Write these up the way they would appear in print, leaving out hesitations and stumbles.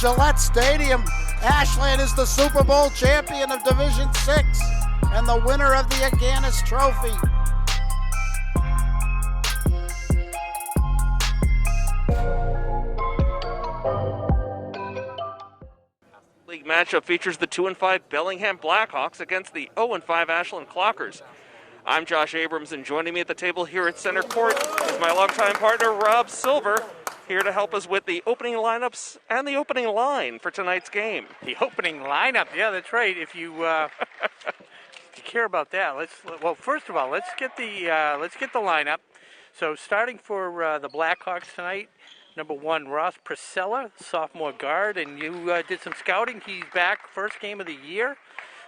Gillette Stadium. Ashland is the Super Bowl champion of Division 6 and the winner of the Aganis Trophy. League matchup features the 2-5 Bellingham Blackhawks against the 0-5 Ashland Clockers. I'm Josh Abrams, and joining me at the table here at center court is my longtime partner, Rob Silver, here to help us with the opening lineups and the opening line for tonight's game. The opening lineup, yeah, that's right. If you care about that, first of all, let's get the lineup. So starting for the Blackhawks tonight, number 1, Ross Priscilla, sophomore guard, and you did some scouting. He's back, first game of the year.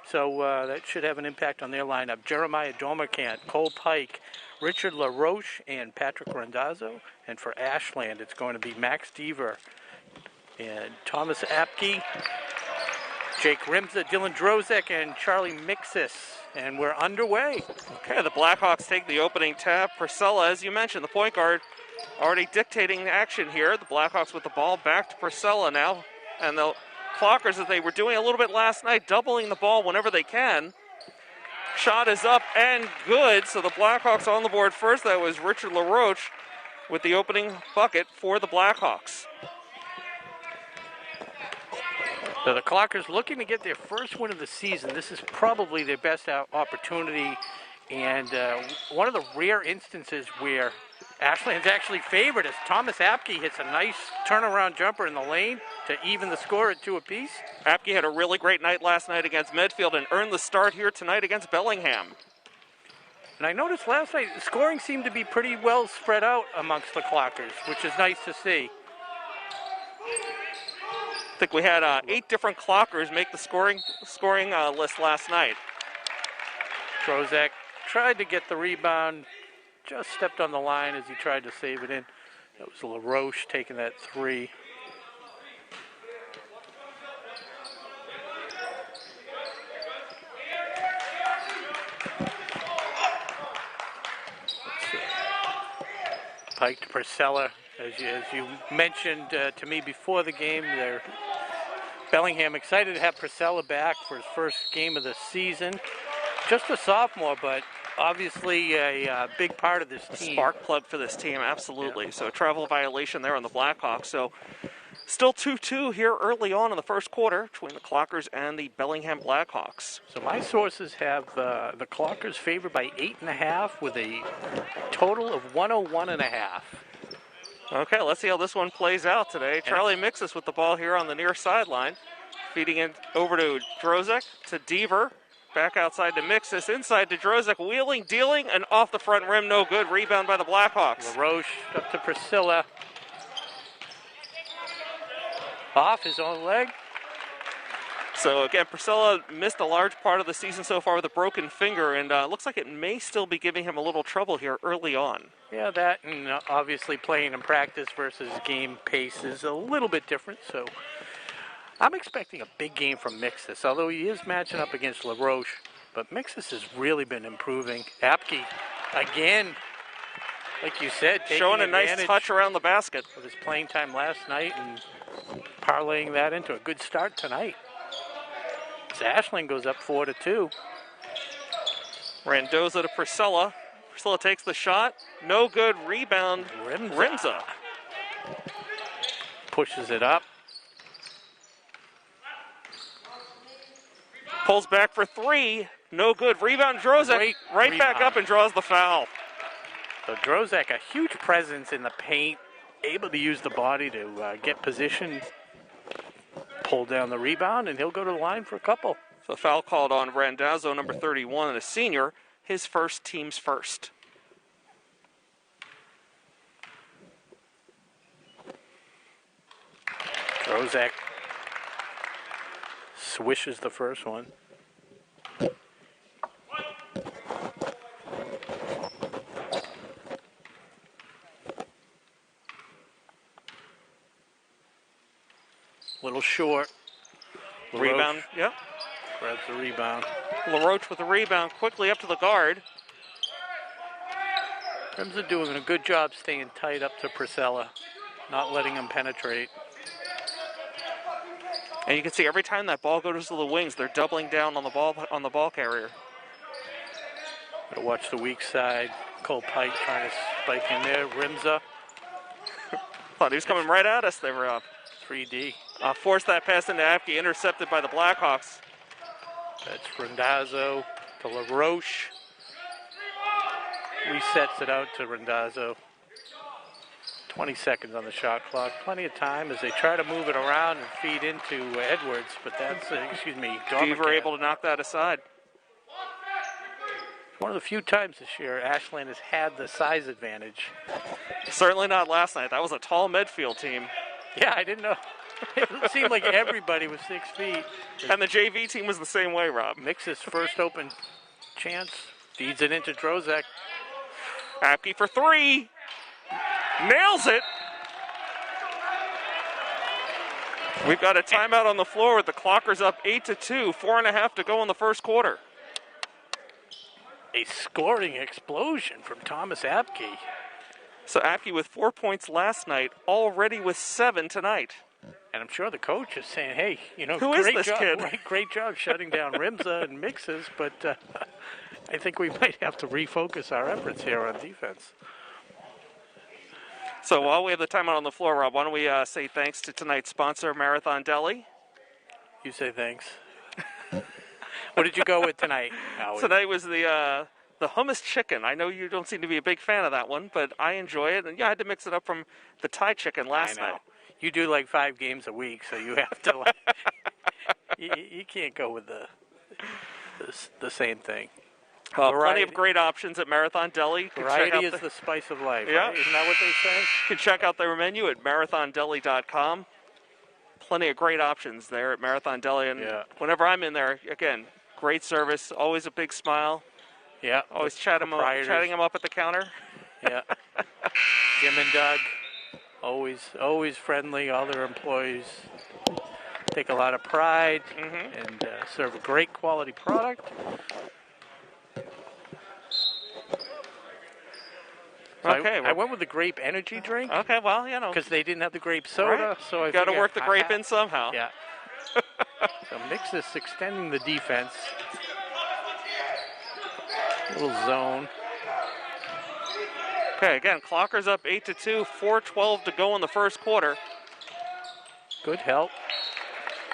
So that should have an impact on their lineup. Jeremiah Dormercant, Cole Pike, Richard LaRoche, and Patrick Randazzo. And for Ashland, it's going to be Max Deaver and Thomas Apke, Jake Rimza, Dylan Drozek, and Charlie Mixis. And we're underway. Okay, the Blackhawks take the opening tap. Priscilla, as you mentioned, the point guard, already dictating action here. The Blackhawks with the ball back to Priscilla now. And the Clockers, as they were doing a little bit last night, doubling the ball whenever they can. Shot is up and good, so the Blackhawks on the board first. That was Richard LaRoche with the opening bucket for the Blackhawks. So the Clockers looking to get their first win of the season. This is probably their best opportunity, and one of the rare instances where Ashland's actually favored as Thomas Apke hits a nice turnaround jumper in the lane to even the score at 2 apiece. Apke had a really great night last night against Medfield and earned the start here tonight against Bellingham. And I noticed last night the scoring seemed to be pretty well spread out amongst the Clockers, which is nice to see. I think we had 8 different Clockers make the scoring list last night. Drozek tried to get the rebound, just stepped on the line as he tried to save it in. That was LaRoche taking that 3. Pike to Priscilla. As you mentioned to me before the game, Bellingham excited to have Priscilla back for his first game of the season. Just a sophomore, but obviously a big part of this team. A spark plug for this team, absolutely. Yeah. So a travel violation there on the Blackhawks. So still 2-2 here early on in the first quarter between the Clockers and the Bellingham Blackhawks. So my sources have the Clockers favored by 8.5 with a total of 101.5. Okay, let's see how this one plays out today. Charlie Mixis with the ball here on the near sideline. Feeding it over to Drozek, to Deaver. Back outside to Mixis, inside to Drozek, wheeling, dealing, and off the front rim, no good. Rebound by the Blackhawks. LaRoche up to Priscilla. Off his own leg. So again, Priscilla missed a large part of the season so far with a broken finger, and looks like it may still be giving him a little trouble here early on. Yeah, that and obviously playing in practice versus game pace is a little bit different, so I'm expecting a big game from Mixis, although he is matching up against LaRoche. But Mixis has really been improving. Apke, again, like you said, showing a nice touch around the basket of his playing time last night and parlaying that into a good start tonight. As Ashland goes up 4-2. Randazzo to Priscilla. Priscilla takes the shot. No good. Rebound. Rimza pushes it up. Pulls back for 3. No good. Rebound. Drozek right back up and draws the foul. So Drozek, a huge presence in the paint, able to use the body to get position, pull down the rebound, and he'll go to the line for a couple. So foul called on Randazzo, number 31, and a senior, his first, team's first. Drozek swishes the first one. Little short. Rebound, yep. Grabs the rebound. LaRoche with the rebound, quickly up to the guard. Rimza doing a good job staying tight up to Priscilla, not letting him penetrate. And you can see every time that ball goes to the wings, they're doubling down on the ball carrier. Gotta watch the weak side. Cole Pike trying to spike in there. Rimza. Thought he was coming right at us there, Rob. 3D. Forced that pass into Apke, intercepted by the Blackhawks. That's Randazzo to LaRoche. Resets it out to Randazzo. 20 seconds on the shot clock. Plenty of time as they try to move it around and feed into Edwards, but that's, Deaver able to knock that aside. One of the few times this year Ashland has had the size advantage. Certainly not last night. That was a tall Medfield team. Yeah, I didn't know. It seemed like everybody was 6 feet. And the JV team was the same way, Rob. Mix's first open chance. Feeds it into Drozek. Apke for 3. Nails it. We've got a timeout on the floor with the Clockers up 8-2. 4.5 to go in the first quarter. A scoring explosion from Thomas Apke. So Apke with 4 points last night, already with 7 tonight. And I'm sure the coach is saying, hey, who is this kid? Right, great job shutting down Rimza and Mixes, but I think we might have to refocus our efforts here on defense. So while we have the timeout on the floor, Rob, why don't we say thanks to tonight's sponsor, Marathon Deli? You say thanks. What did you go with tonight, Howie? Tonight was the hummus chicken. I know you don't seem to be a big fan of that one, but I enjoy it. And yeah, I had to mix it up from the Thai chicken last night. You do like 5 games a week, so you have to you can't go with the same thing. Plenty of great options at Marathon Deli. Variety is the spice of life. Yeah. Right? Isn't that what they say? You can check out their menu at marathondeli.com. Plenty of great options there at Marathon Deli. And whenever I'm in there, again, great service, always a big smile. Yeah. Always chatting them up at the counter. Yeah. Jim and Doug, always friendly. All their employees take a lot of pride and serve a great quality product. So okay, I went with the grape energy drink. Okay, well, because they didn't have the grape soda, right. So I got to work the grape in somehow. Yeah. So Mix is extending the defense. Little zone. Okay, again, Clockers up 8-2, 4:12 to go in the first quarter. Good help.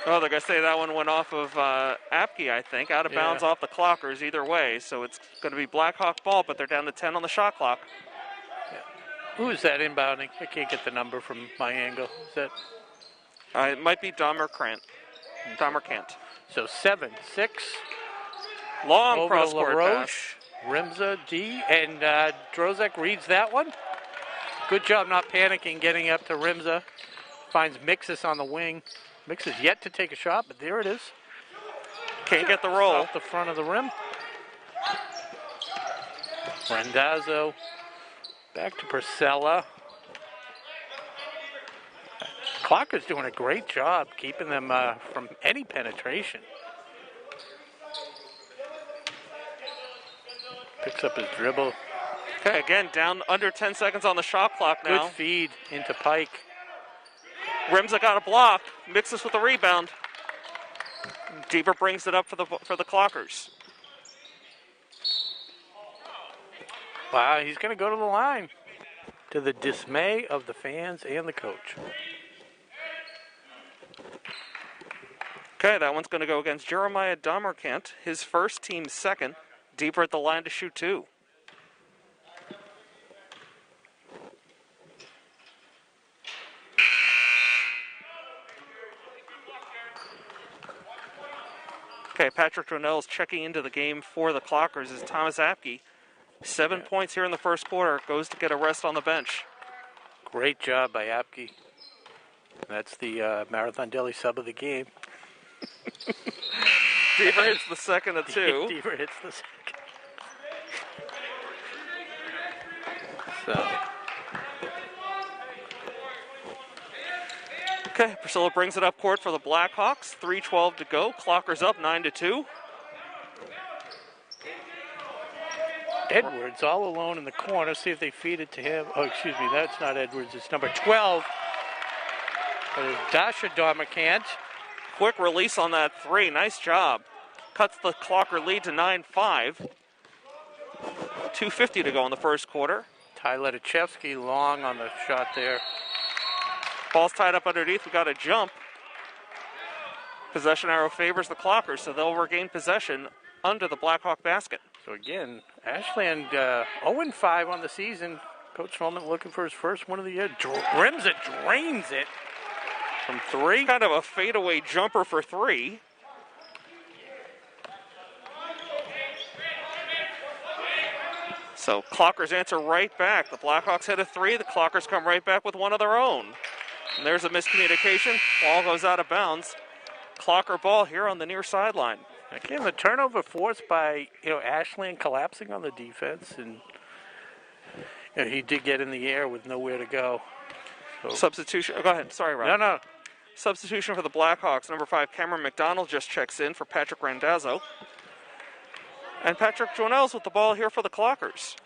Oh, they're going to say that one went off of Apke, I think. Out of bounds off the Clockers either way. So it's going to be Blackhawk ball, but they're down to 10 on the shot clock. Yeah. Who is that inbounding? I can't get the number from my angle. Is that? It might be Dahmer Kant. So 7-6. Long over cross-court LaRoche, pass. Rimza, D, and Drozek reads that one. Good job not panicking, getting up to Rimza. Finds Mixus on the wing. Mixus yet to take a shot, but there it is. Can't get the roll. Off the front of the rim. Randazzo. Back to Purcell. Clocker's doing a great job keeping them from any penetration. Picks up his dribble. Okay, again, down under 10 seconds on the shot clock now. Good feed into Pike. Rimza got a block. Mixes with a rebound. Deaver brings it up for the Clockers. Wow, he's going to go to the line. To the dismay of the fans and the coach. Okay, that one's going to go against Jeremiah Dahmerkant, his first, team's second. Deaver at the line to shoot 2. Okay, Patrick Donnell's checking into the game for the Clockers as Thomas Apke. 7 points here in the first quarter. Goes to get a rest on the bench. Great job by Apke. That's the Marathon Deli sub of the game. Deaver hits the second of 2. Deaver hits the second. So. Okay, Priscilla brings it up court for the Blackhawks. 3:12 to go. Clockers up 9-2. Edwards all alone in the corner. See if they feed it to him. Oh, excuse me, that's not Edwards. It's number 12. Dasha Dahmerkant. quick release on that three. Nice job. Cuts the Clocker lead to 9-5. 2:50 to go in the first quarter. Tyler Letichevsky long on the shot there. Ball's tied up underneath. We got a jump. Possession arrow favors the Clockers, so they'll regain possession under the Blackhawk basket. So again, Ashland 0-5 on the season. Coach Norman looking for his first one of the year. Rims it, drains it from three. Kind of a fadeaway jumper for three. So Clockers answer right back. The Blackhawks hit a three. The Clockers come right back with one of their own. And there's a miscommunication. Ball goes out of bounds. Clocker ball here on the near sideline. Again, the turnover forced by Ashland collapsing on the defense, and he did get in the air with nowhere to go. So. Substitution. Oh, go ahead. Sorry, Rob. No. Substitution for the Blackhawks. Number 5, Cameron McDonald just checks in for Patrick Randazzo. And Patrick Journels with the ball here for the Clockers.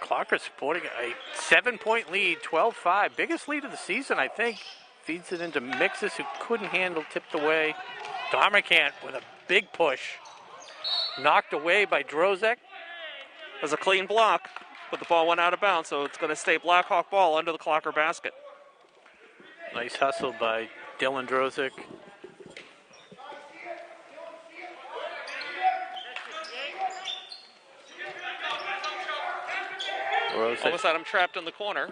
Clockers sporting a 7-point lead, 12-5. Biggest lead of the season, I think. Feeds it into Mixes, who couldn't handle, tipped away. Darmacant with a big push. Knocked away by Drozek. There's a clean block, but the ball went out of bounds, so it's going to stay Blackhawk ball under the Clocker basket. Nice hustle by Dylan Drozek. Almost had him trapped in the corner.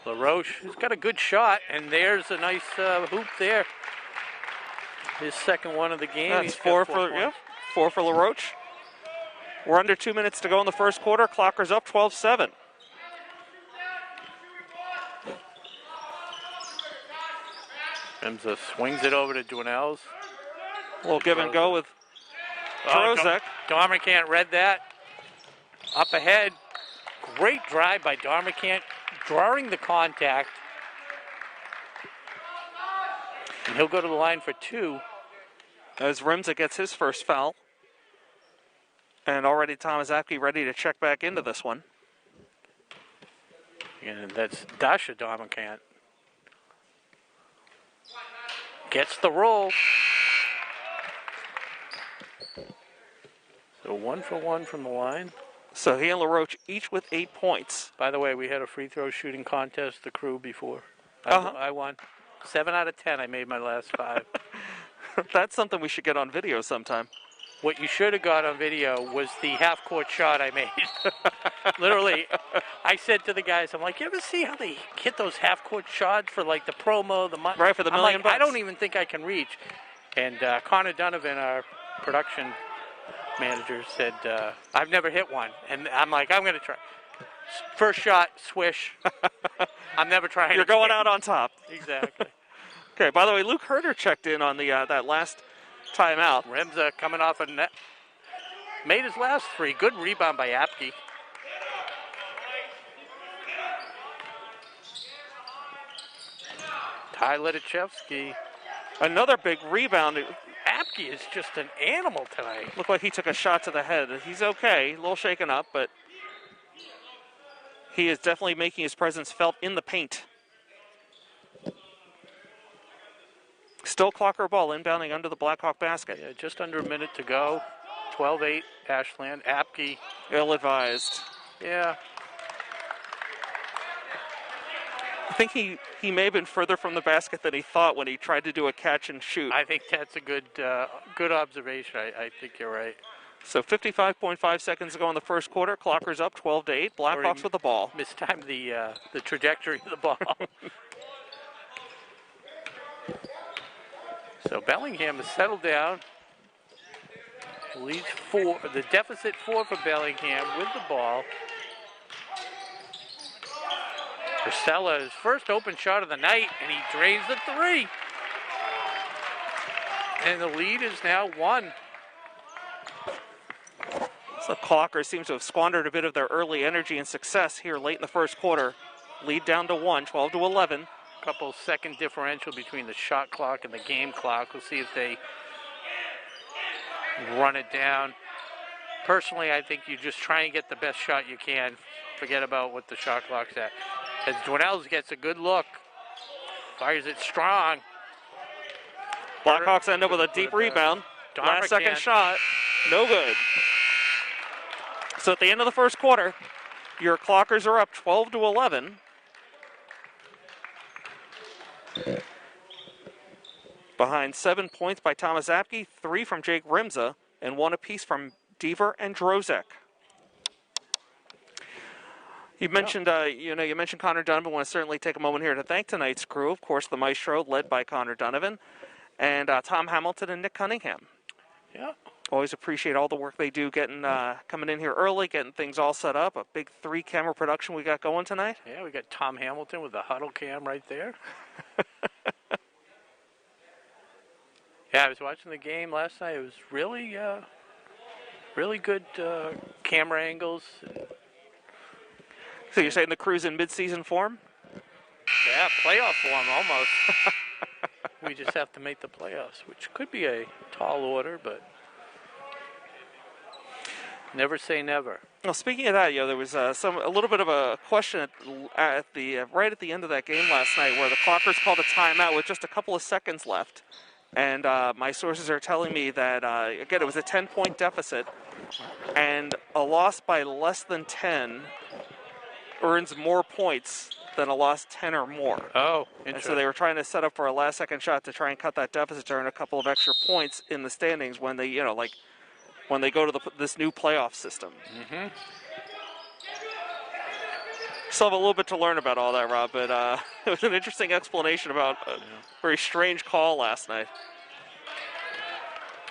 LaRoche, who's got a good shot, and there's a nice hoop there. His second one of the game. That's four for LaRoche. We're under 2 minutes to go in the first quarter. Clockers up 12-7. Emza swings it over to Dwinells. A little give and go with Drozek. Darmacant read that. Up ahead. Great drive by Darmacant, drawing the contact. And he'll go to the line for two. As Rimza gets his first foul. And already Thomas Apke ready to check back into this one. And that's Dasha Darmacant. Gets the roll. So 1 for 1 from the line. So he and LaRoche each with 8 points. By the way, we had a free throw shooting contest, the crew, before. Uh-huh. I won. 7 out of 10, I made my last 5. That's something we should get on video sometime. What you should have got on video was the half-court shot I made. Literally, I said to the guys, I'm like, you ever see how they hit those half-court shots for like the promo, the money? Right, for the $1 million bucks. I don't even think I can reach. And Connor Donovan, our production manager, said, I've never hit one. And I'm like, I'm going to try. First shot, swish. I'm never trying. You're going out on top. Exactly. Okay, by the way, Luke Herter checked in on the that last timeout. Remza coming off a net. Made his last 3. Good rebound by Apke. Ty Letichevsky. Another big rebound. Apke is just an animal tonight. Looked like he took a shot to the head. He's okay, a little shaken up, but he is definitely making his presence felt in the paint. Still Clocker ball inbounding under the Blackhawk basket. Yeah, just under a minute to go. 12-8 Ashland. Apke. Ill-advised. Yeah. I think he may have been further from the basket than he thought when he tried to do a catch and shoot. I think that's a good observation. I think you're right. So 55.5 seconds to go in the first quarter. Clockers up 12-8. Blackhawks with the ball. Mistimed the trajectory of the ball. So Bellingham has settled down. Leads 4. The deficit 4 for Bellingham with the ball. Priscilla, his first open shot of the night, and he drains the 3. And the lead is now 1. So Clocker seems to have squandered a bit of their early energy and success here late in the first quarter. Lead down to 1, 12-11. Couple second differential between the shot clock and the game clock. We'll see if they run it down. Personally, I think you just try and get the best shot you can. Forget about what the shot clock's at. As Dwinells gets a good look, fires it strong. Blackhawks end up with a deep rebound. Last second shot, no good. So at the end of the first quarter, your Clockers are up 12-11. Behind 7 points by Thomas Apke, 3 from Jake Rimza, and 1 apiece from Deaver and Drozek. You mentioned, you mentioned Connor Donovan. I want to certainly take a moment here to thank tonight's crew. Of course, the Maestro, led by Connor Donovan, and Tom Hamilton and Nick Cunningham. Yeah. Always appreciate all the work they do, coming in here early, getting things all set up. A big 3-camera production we got going tonight. Yeah, we got Tom Hamilton with the huddle cam right there. Yeah, I was watching the game last night. It was really, really good camera angles. So you're saying the crew's in mid-season form? Yeah, playoff form almost. We just have to make the playoffs, which could be a tall order, but never say never. Well, speaking of that, there was a little bit of a question right at the end of that game last night, where the Clockers called a timeout with just a couple of seconds left, and my sources are telling me that again, it was a 10-point deficit, and a loss by less than 10 earns more points than a loss 10 or more. Oh, interesting. And so they were trying to set up for a last-second shot to try and cut that deficit to earn a couple of extra points in the standings when they, when they go to this new playoff system. Mm-hmm. Still have a little bit to learn about all that, Rob, but it was an interesting explanation about a very strange call last night.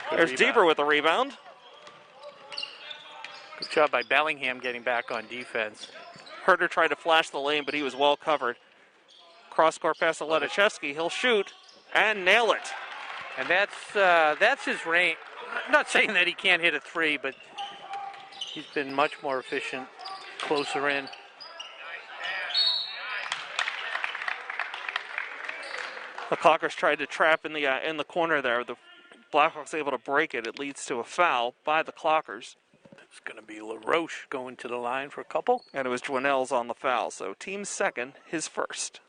There's Deaver with the rebound. Good job by Bellingham getting back on defense. Herter tried to flash the lane, but he was well covered. Cross-court pass to Ledichevsky. He'll shoot and nail it. And that's his range. I'm not saying that he can't hit a 3, but he's been much more efficient closer in. The Clockers tried to trap in the corner there. The Blackhawks able to break it. It leads to a foul by the Clockers. It's going to be LaRoche going to the line for a couple. And it was Dwinell's on the foul. So team's second, his first.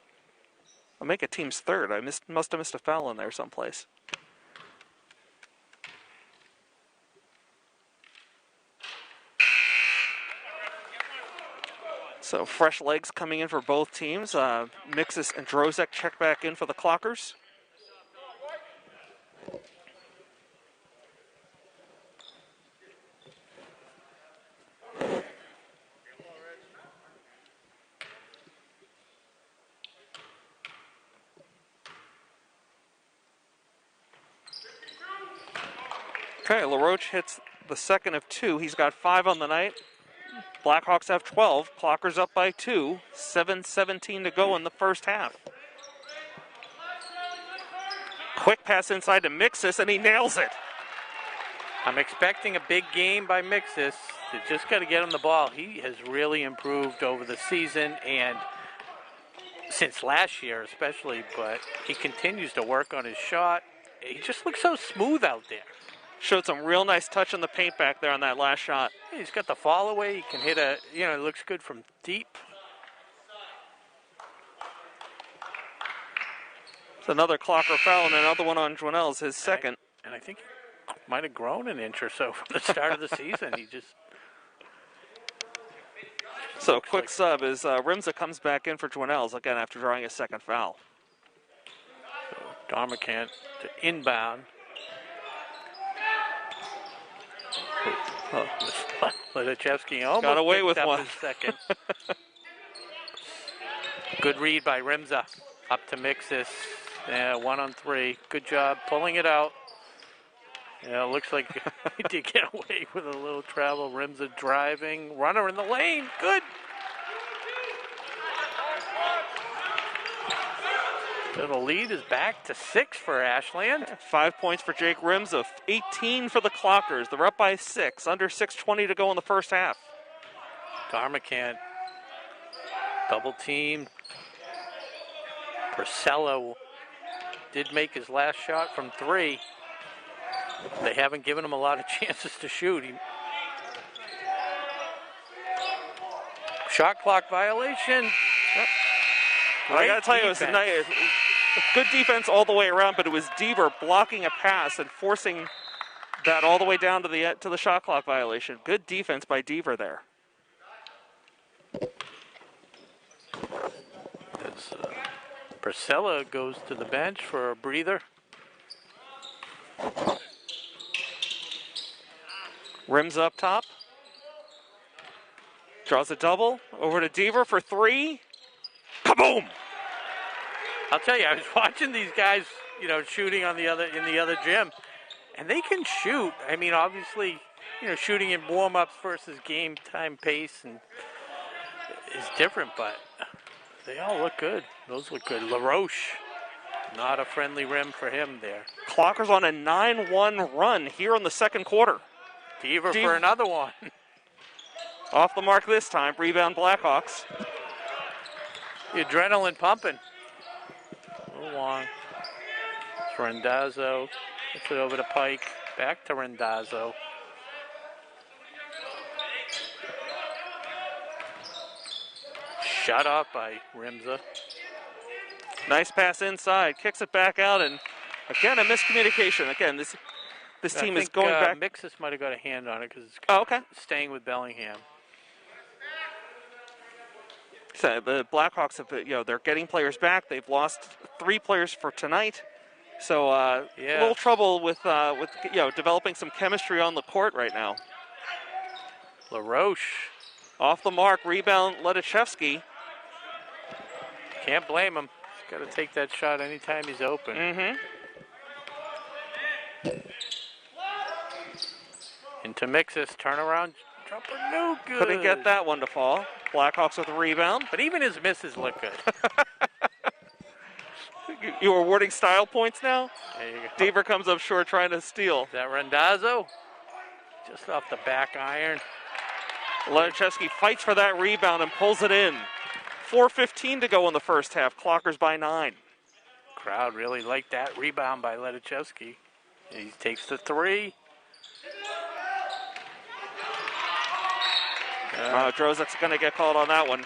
I'll make it team's third. I must have missed a foul in there someplace. So fresh legs coming in for both teams. Mixis and Drozek check back in for the Clockers. Okay, LaRoche hits the second of 2. He's got 5 on the night. Blackhawks have 12. Clockers up by 2. 7:17 to go in the first half. Quick pass inside to Mixis, and he nails it. I'm expecting a big game by Mixis. They just got to get him the ball. He has really improved over the season and since last year especially, but he continues to work on his shot. He just looks so smooth out there. Showed some real nice touch in the paint back there on that last shot. He's got the fall away. He can hit it looks good from deep. It's another Clocker foul and another one on Dwinell's, his second. And I think he might have grown an inch or so from the start of the season. He just... So quick sub is Rimza comes back in for Dwinell's again after drawing his second foul. So Darmacant to inbound. Ledichevsky almost got away with one. His second. Good read by Rimza. Up to Mixis. 1 on 3. Good job pulling it out. Yeah, it looks like he did get away with a little travel. Rimza driving. Runner in the lane. Good. So the lead is back to 6 for Ashland. 5 points for Jake Rimza. 18 for the Clockers. They're up by 6. Under 6:20 to go in the first half. Darmacant. Double team. Porcello did make his last shot from 3. They haven't given him a lot of chances to shoot. Shot clock violation. Yep. I got to tell you, it was Good defense all the way around, but it was Deaver blocking a pass and forcing that all the way down to the shot clock violation. Good defense by Deaver there. Priscilla goes to the bench for a breather. Rims up top. Draws a double. Over to Deaver for three. Kaboom! I'll tell you, I was watching these guys, shooting in the other gym, and they can shoot. I mean, obviously, shooting in warm-ups versus game time pace is different, but they all look good. Those look good. LaRoche, not a friendly rim for him there. Clockers on a 9-1 run here in the second quarter. Deaver for another one. Off the mark this time. Rebound Blackhawks. The adrenaline pumping. A little long. It's Rendazzo. Gets it over to Pike. Back to Rendazzo. Shut up by Rimza. Nice pass inside. Kicks it back out, and again, a miscommunication. Again, this team is going back. Mixus might have got a hand on it because it's staying with Bellingham. So the Blackhawks have, they're getting players back. They've lost 3 players for tonight, so a little trouble with developing some chemistry on the court right now. LaRoche off the mark, rebound Ledachevsky. Can't blame him. He's got to take that shot anytime he's open. Into Mixus, turnaround jumper, no good. Couldn't get that one to fall. Blackhawks with a rebound. But even his misses look good. You are awarding style points now? There you go. Deaver comes up short trying to steal. Is that Rendazzo? Just off the back iron. Ledachevsky fights for that rebound and pulls it in. 4:15 to go in the first half. Clockers by 9. Crowd really liked that rebound by Ledachevsky. He takes the 3. Drozek's going to get called on that one.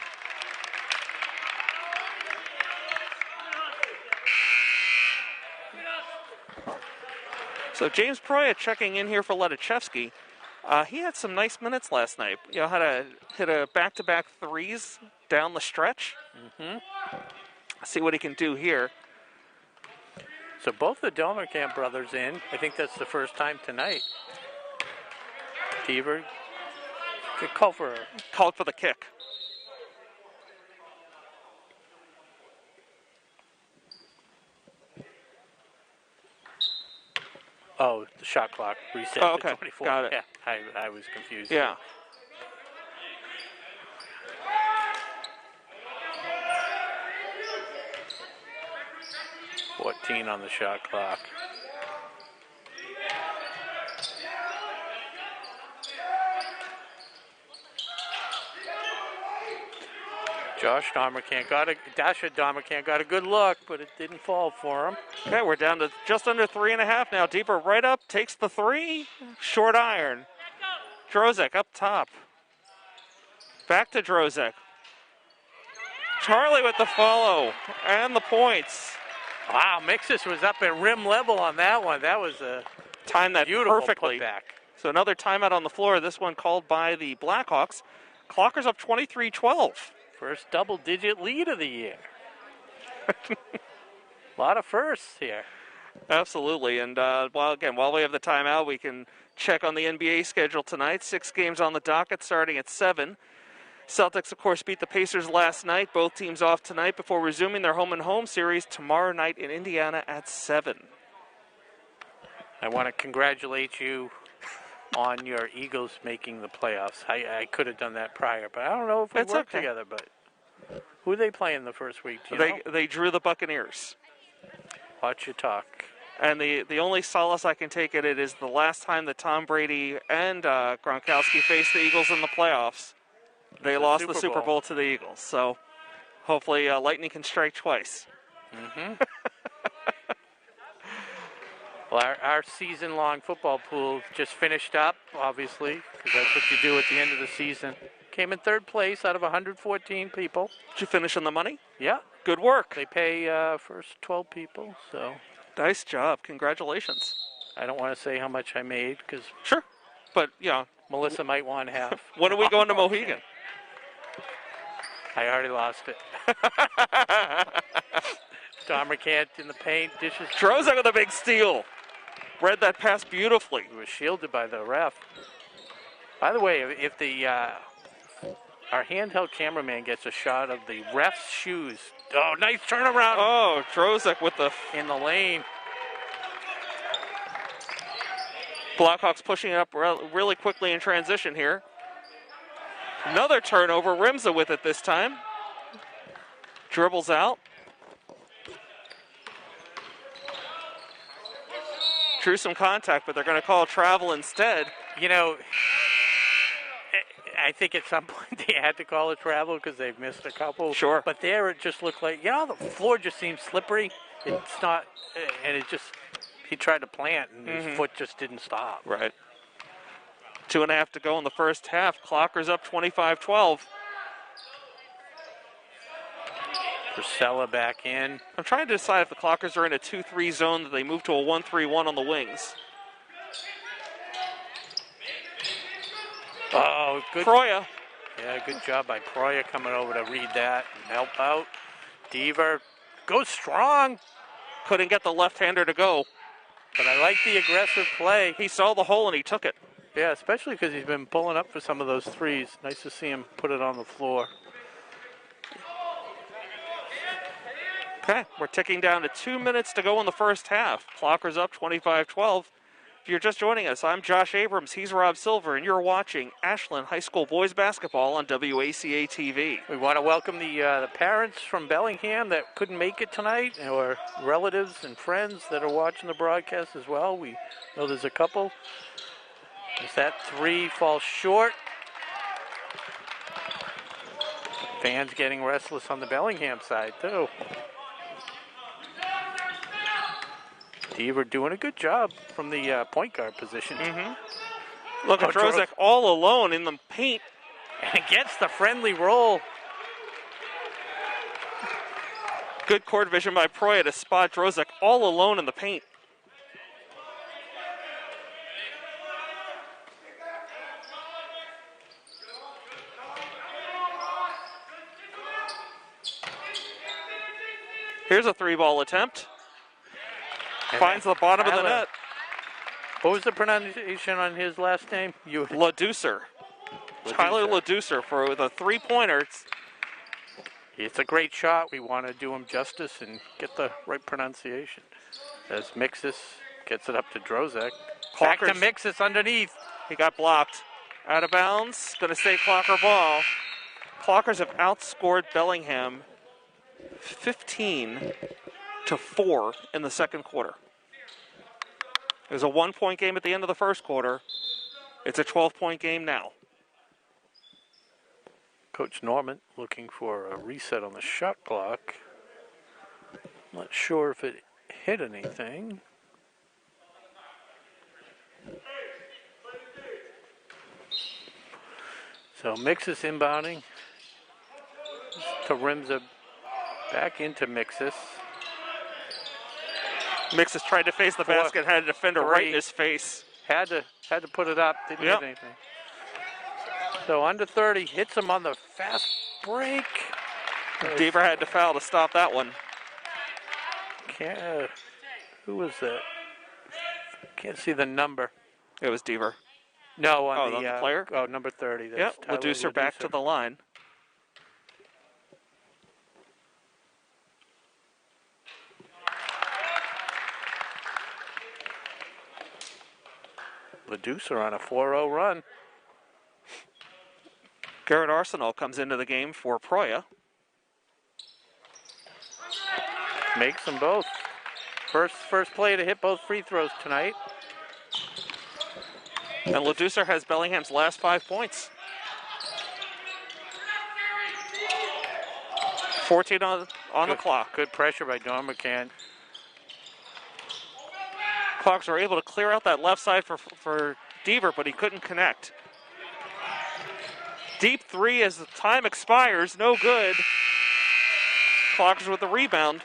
So James Proya checking in here for Ledachevsky. He had some nice minutes last night. Had to hit a back-to-back threes down the stretch. See what he can do here. So both the Domerkamp brothers in. I think that's the first time tonight. Deaver. Called for the kick. Oh, the shot clock reset okay. to 24. Got it. Yeah, I was confused. Yeah. Too. 14 on the shot clock. Dasha Domerkamp got a good look, but it didn't fall for him. Okay, we're down to just under 3.5 now. Deaver right up, takes the 3. Short iron. Drozek up top. Back to Drozek. Charlie with the follow and the points. Wow, Mixus was up at rim level on that one. That was a time that beautiful perfectly. Putback. So another timeout on the floor. This one called by the Blackhawks. Clockers up 23-12. First double-digit lead of the year. A lot of firsts here. Absolutely. And while we have the timeout, we can check on the NBA schedule tonight. 6 games on the docket starting at 7. Celtics, of course, beat the Pacers last night. Both teams off tonight before resuming their home-and-home series tomorrow night in Indiana at 7. I want to congratulate you on your Eagles making the playoffs. I could have done that prior, but I don't know if we worked together. But who are they playing the first week? Do you know? They drew the Buccaneers. Watch your talk. And the only solace I can take in it is the last time that Tom Brady and Gronkowski faced the Eagles in the playoffs, they lost the Super Bowl to the Eagles. So hopefully lightning can strike twice. Well, our season-long football pool just finished up, obviously, because that's what you do at the end of the season. Came in third place out of 114 people. Did you finish on the money? Yeah. Good work. They pay first 12 people, so. Nice job. Congratulations. I don't want to say how much I made because. Sure. But, yeah. Melissa might want half. When are we going to Mohegan? I already lost it. Dahmer can't in the paint. Dishes. Drozek with a big steal. Read that pass beautifully. He was shielded by the ref. By the way, if the our handheld cameraman gets a shot of the ref's shoes. Oh, nice turnaround. Oh, Drozek with the... In the lane. Blackhawks pushing it up really quickly in transition here. Another turnover. Rimza with it this time. Dribbles out. Drew some contact, but they're going to call travel instead. You know, I think at some point they had to call it travel because they've missed a couple. Sure. But there it just looked like, the floor just seems slippery. It's not, and it just, he tried to plant and his foot just didn't stop. Right. 2.5 to go in the first half. Clockers up 25-12. Priscilla back in. I'm trying to decide if the Clockers are in a 2-3 zone that they move to a 1-3-1 on the wings. Oh, good. Proya. Yeah, good job by Proya coming over to read that and help out. Deaver goes strong. Couldn't get the left-hander to go. But I like the aggressive play. He saw the hole and he took it. Yeah, especially because he's been pulling up for some of those threes. Nice to see him put it on the floor. Okay, we're ticking down to 2 minutes to go in the first half. Clockers up 25-12. If you're just joining us, I'm Josh Abrams, he's Rob Silver, and you're watching Ashland High School boys basketball on WACA-TV. We want to welcome the parents from Bellingham that couldn't make it tonight, or relatives and friends that are watching the broadcast as well. We know there's a couple. As that three falls short. Fans getting restless on the Bellingham side, too. Deaver doing a good job from the point guard position. Look at Drozek all alone in the paint. And gets the friendly roll. Good court vision by Proya to spot Drozek all alone in the paint. Here's a three-ball attempt. Finds the bottom of the net. What was the pronunciation on his last name? Ladoucer. Tyler Ladoucer for the three-pointer. It's a great shot. We want to do him justice and get the right pronunciation. As Mixis gets it up to Drozek. Back to Mixis underneath. He got blocked. Out of bounds. Going to stay Clocker ball. Clockers have outscored Bellingham 15-4 in the second quarter. It was a 1-point game at the end of the first quarter. It's a 12-point game now. Coach Norman looking for a reset on the shot clock. Not sure if it hit anything. So Mixis inbounding. To Rimza. Back into Mixis. Mixis tried to face the basket, had a defender right in his face. Had to put it up, didn't hit anything. So under 30, hits him on the fast break. Deaver had to foul to stop that one. Who was that? Can't see the number. It was Deaver. No, on the player? Oh, number 30. Yep, Ladoucer back to the line. Ladoucer on a 4-0 run. Garrett Arsenal comes into the game for Proya. Makes them both. First play to hit both free throws tonight. And Ladoucer has Bellingham's last 5 points. 14 on the clock. Good pressure by Don McCann. Clocks were able to clear out that left side for Deaver, but he couldn't connect. Deep three as the time expires. No good. Clockers with the rebound.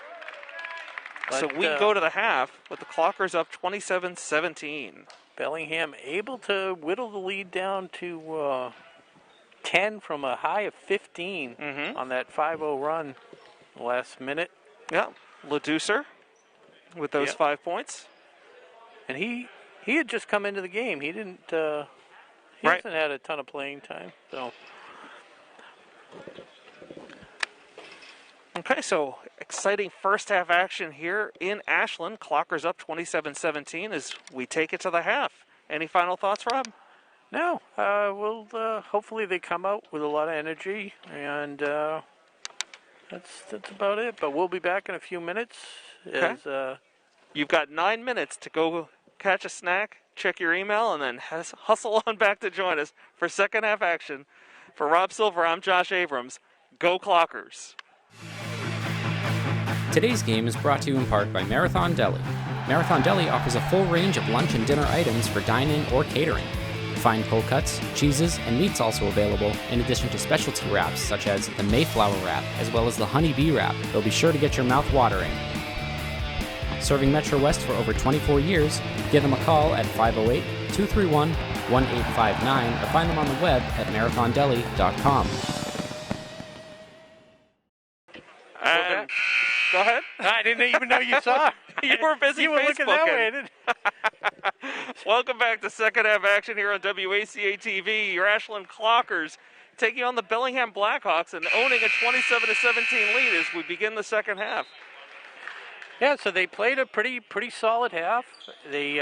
So we go to the half with the Clockers up 27-17. Bellingham able to whittle the lead down to 10 from a high of 15 on that 5-0 run last minute. Yeah, Ledusser with those 5 points. And he had just come into the game. He didn't. He hasn't had a ton of playing time. So. Okay, so exciting first half action here in Ashland. Clockers up 27-17 as we take it to the half. Any final thoughts, Rob? No. Well, hopefully they come out with a lot of energy, and that's about it. But we'll be back in a few minutes. Okay. As, You've got 9 minutes to go catch a snack, check your email, and then hustle on back to join us for second half action. For Rob Silver, I'm Josh Abrams. Go Clockers. Today's game is brought to you in part by Marathon Deli. Marathon Deli offers a full range of lunch and dinner items for dine-in or catering. Fine cold cuts, cheeses, and meats also available, in addition to specialty wraps such as the Mayflower wrap, as well as the Honey Bee wrap. They'll be sure to get your mouth watering. Serving Metro West for over 24 years, give them a call at 508-231-1859 or find them on the web at marathondeli.com. And go ahead. I didn't even know you saw. You were busy You were looking that way. Welcome back to second half action here on WACA-TV. Your Ashland Clockers taking on the Bellingham Blackhawks and owning a 27-17 lead as we begin the second half. Yeah, so they played a pretty solid half. They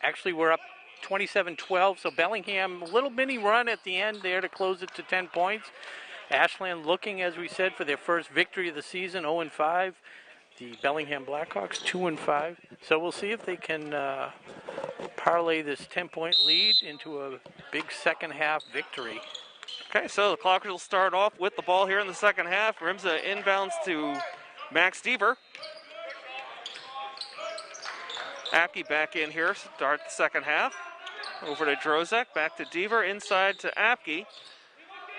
actually were up 27-12, so Bellingham, a little mini run at the end there to close it to 10 points. Ashland looking, as we said, for their first victory of the season, 0-5. The Bellingham Blackhawks, 2-5. So we'll see if they can parlay this 10-point lead into a big second half victory. Okay, so the Clockers will start off with the ball here in the second half. Rimza inbounds to Max Deaver. Apke back in here, start the second half. Over to Drozek, back to Deaver, inside to Apke.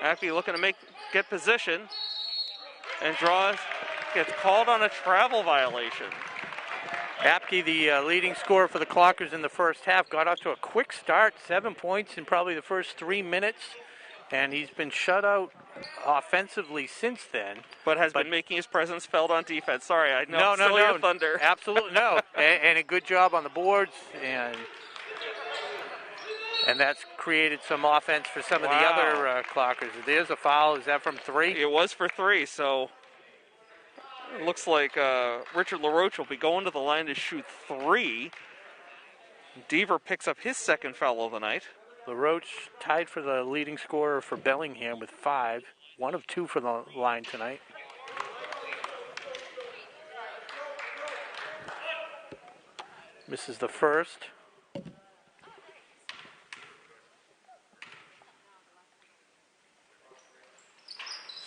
Apke looking to get position and gets called on a travel violation. Apke, the leading scorer for the Clockers in the first half, got off to a quick start, 7 points in probably the first 3 minutes, and he's been shut out offensively since then. But has been making his presence felt on defense. Sorry, I know. No, your thunder. Absolutely no. and a good job on the boards, and that's created some offense for some of the other Clockers. There's a foul. Is that from 3? It was for 3, so it looks like Richard LaRoche will be going to the line to shoot 3. Deaver picks up his second foul of the night. LaRoche tied for the leading scorer for Bellingham with 5. 1 of 2 for the line tonight. Misses the first.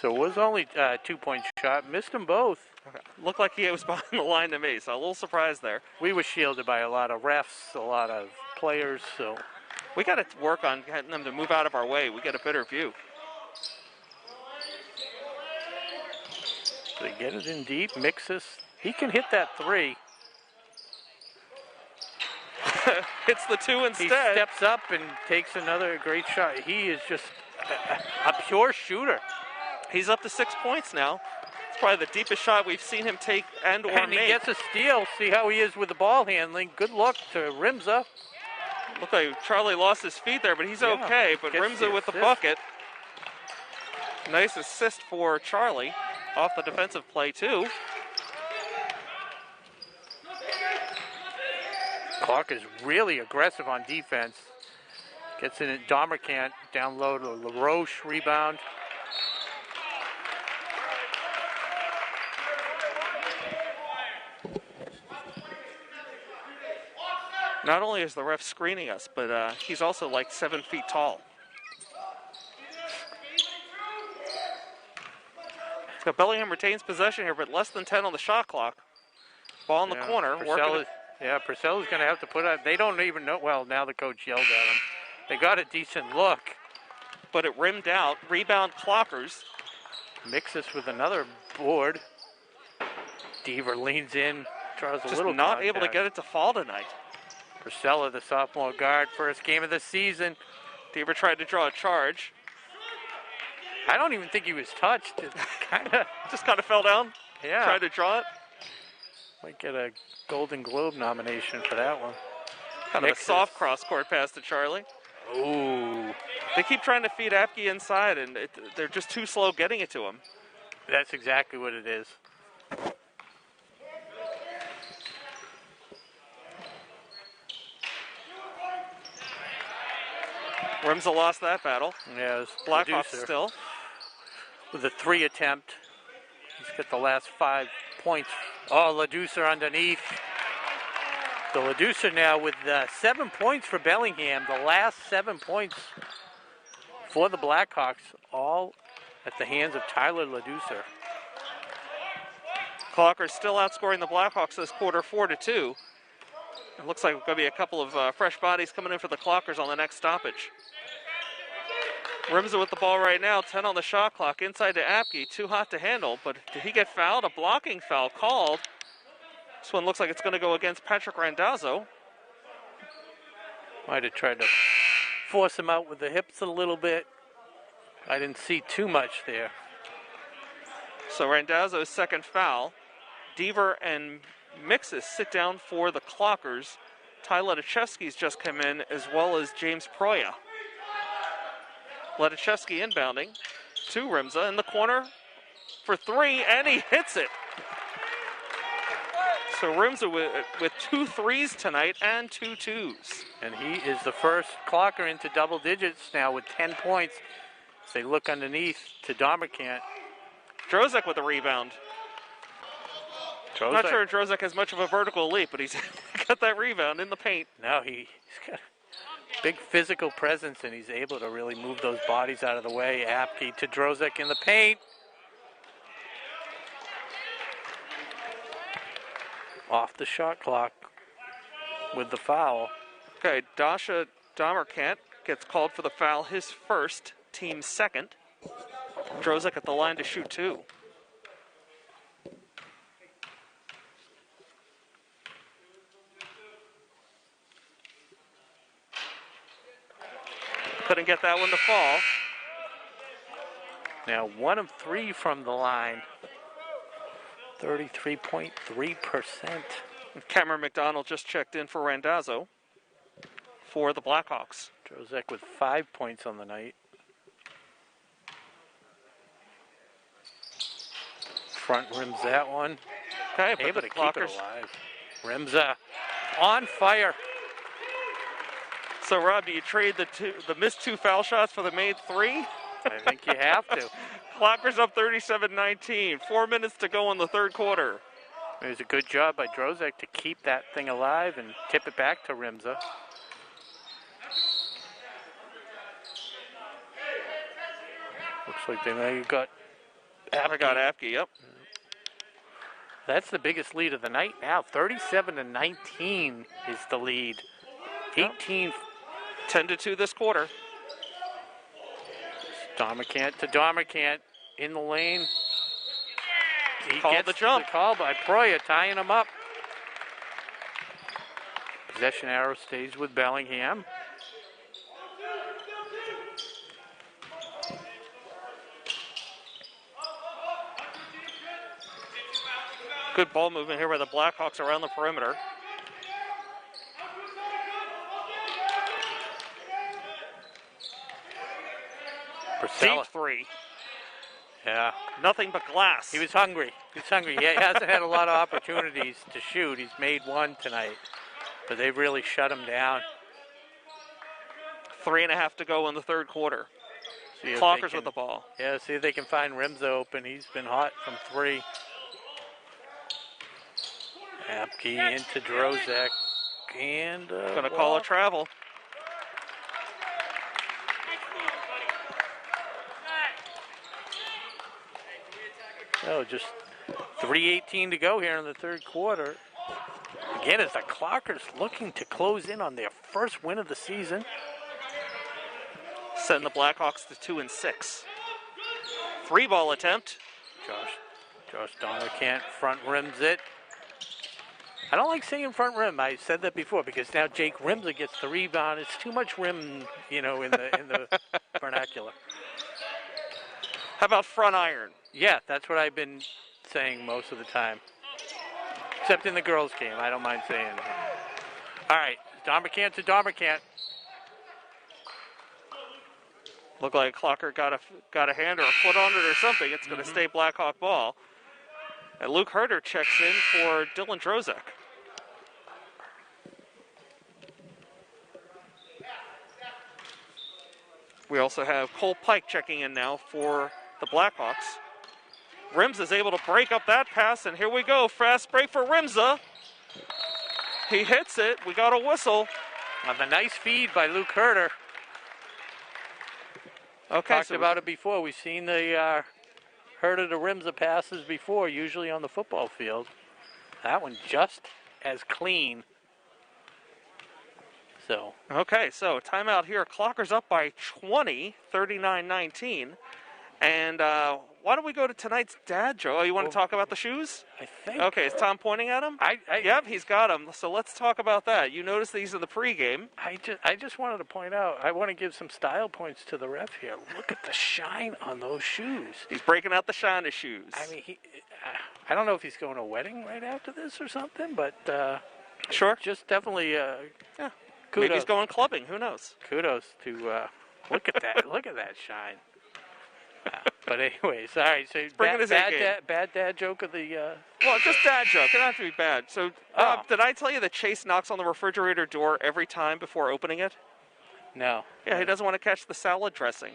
So it was only a 2-point shot. Missed them both. Okay. Looked like he was behind the line to me, so a little surprised there. We were shielded by a lot of refs, a lot of players, so... We got to work on getting them to move out of our way. We get a better view. They get it in deep, Mixes. He can hit that 3. Hits the 2 instead. He steps up and takes another great shot. He is just a pure shooter. He's up to 6 points now. It's probably the deepest shot we've seen him take and he gets a steal. See how he is with the ball handling. Good luck to Rimza. Looked like Charlie lost his feet there, but he's okay. But Rimza with the bucket. Nice assist for Charlie off the defensive play, too. Clark is really aggressive on defense. Gets in at Domercant, down low to LaRoche, rebound. Not only is the ref screening us, but he's also like 7 feet tall. So Bellingham retains possession here, but less than 10 on the shot clock. Ball in the corner. Purcell's going to have to put out. They don't even know. Well, now the coach yelled at him. They got a decent look. but it rimmed out. Rebound Clockers. Mixes with another board. Deaver leans in, draws a Just little not contact. able to get it to fall tonight. Priscilla, the sophomore guard, first game of the season. Deaver tried to draw a charge. I don't even think he was touched. It Just kind of fell down. Yeah. Tried to draw it. Might get a Golden Globe nomination for that one. Kind of a soft cross-court pass to Charlie. Ooh. They keep trying to feed Apke inside, and they're just too slow getting it to him. That's exactly what it is. Rimza lost that battle. Yeah, it's Blackhawks Leducer still. with a 3 attempt. He's got the last 5 points. Oh, Leducer underneath. The Leducer now with 7 points for Bellingham. The last 7 points for the Blackhawks, all at the hands of Tyler Leducer. Clockers still outscoring the Blackhawks this quarter 4-2. It looks like there's going to be a couple of fresh bodies coming in for the Clockers on the next stoppage. Rimza with the ball right now, 10 on the shot clock, inside to Apke, too hot to handle, but did he get fouled? A blocking foul called. This one looks like it's going to go against Patrick Randazzo. Might have tried to force him out with the hips a little bit. I didn't see too much there. So Randazzo's second foul. Deaver and Mixes sit down for the Clockers. Ty Ledachevsky's just come in, as well as James Proya. Ledachevsky inbounding to Rimza in the corner for 3, and he hits it. So Rimza with 2 threes tonight and 2 twos. And he is the first Clocker into double digits now with 10 points. As they look underneath to Domerkant. Drozek with the rebound. I'm not sure Drozek has much of a vertical leap, but he's got that rebound in the paint. No, he's got a big physical presence, and he's able to really move those bodies out of the way. Apke to Drozek in the paint. Off the shot clock with the foul. Okay, Dasha Domerkant gets called for the foul, his first, team second. Drozek at the line to shoot 2. Couldn't get that one to fall. Now 1 of 3 from the line. 33.3%. Cameron McDonald just checked in for Randazzo for the Blackhawks. Drozek with 5 points on the night. Front rims that one. Okay, but able the to keep it Clockers alive. Rimza on fire. So, Rob, do you trade the missed 2 foul shots for the made 3? I think you have to. Clockers up 37-19. 4 minutes to go in the third quarter. It was a good job by Drozek to keep that thing alive and tip it back to Rimza. Looks like they may have got Apke. I got Apke, yep. That's the biggest lead of the night now. 37-19 is the lead. 18. 10-2 this quarter. Domerkant to Domerkant in the lane. He Called gets the jump. The call by Proya, tying him up. Possession arrow stays with Bellingham. Good ball movement here by the Blackhawks around the perimeter. Deep 3. Yeah. Nothing but glass. He was hungry. He hasn't had a lot of opportunities to shoot. He's made 1 tonight, but they've really shut him down. 3.5 to go in the third quarter. Clockers with the ball. Yeah, see if they can find Rimza open. He's been hot from 3. Apke into Drozek. And going to call a travel. Oh, just 3:18 to go here in the third quarter. Again, as the Clockers looking to close in on their first win of the season. Send the Blackhawks to 2-6. 3-ball attempt. Josh Donner can't front rims it. I don't like saying front rim. I said that before because now Jake Rimza gets the rebound. It's too much rim, in the vernacular. How about front iron? Yeah, that's what I've been saying most of the time. Except in the girls' game, I don't mind saying it. All right, Darmacant to Darmacant. Looked like Clocker got a hand or a foot on it or something. It's going to stay Blackhawk ball. And Luke Herter checks in for Dylan Drozek. We also have Cole Pike checking in now for the Blackhawks. Rimza is able to break up that pass, and here we go. Fast break for Rimza. He hits it. We got a whistle. On the nice feed by Luke Herter. Okay, Talked about it before. We've seen the Herter to Rimza passes before, usually on the football field. That one just as clean. So. Okay, so timeout here. Clocker's up by 20, 39-19. And why don't we go to tonight's dad joke? Oh, you want to talk about the shoes? I think. Okay, is Tom pointing at him? Yep, he's got them. So let's talk about that. You noticed these in the pregame. I just wanted to point out, I want to give some style points to the ref here. Look at the shine on those shoes. He's breaking out the shine of shoes. I mean, I don't know if he's going to a wedding right after this or something, but sure. Just definitely yeah. Kudos. Maybe he's going clubbing. Who knows? Kudos to look at that. Look at that shine. But anyways, all right. So bad dad joke of the. Well, just dad joke. It doesn't have to be bad. So, did I tell you that Chase knocks on the refrigerator door every time before opening it? No. Yeah, he doesn't want to catch the salad dressing.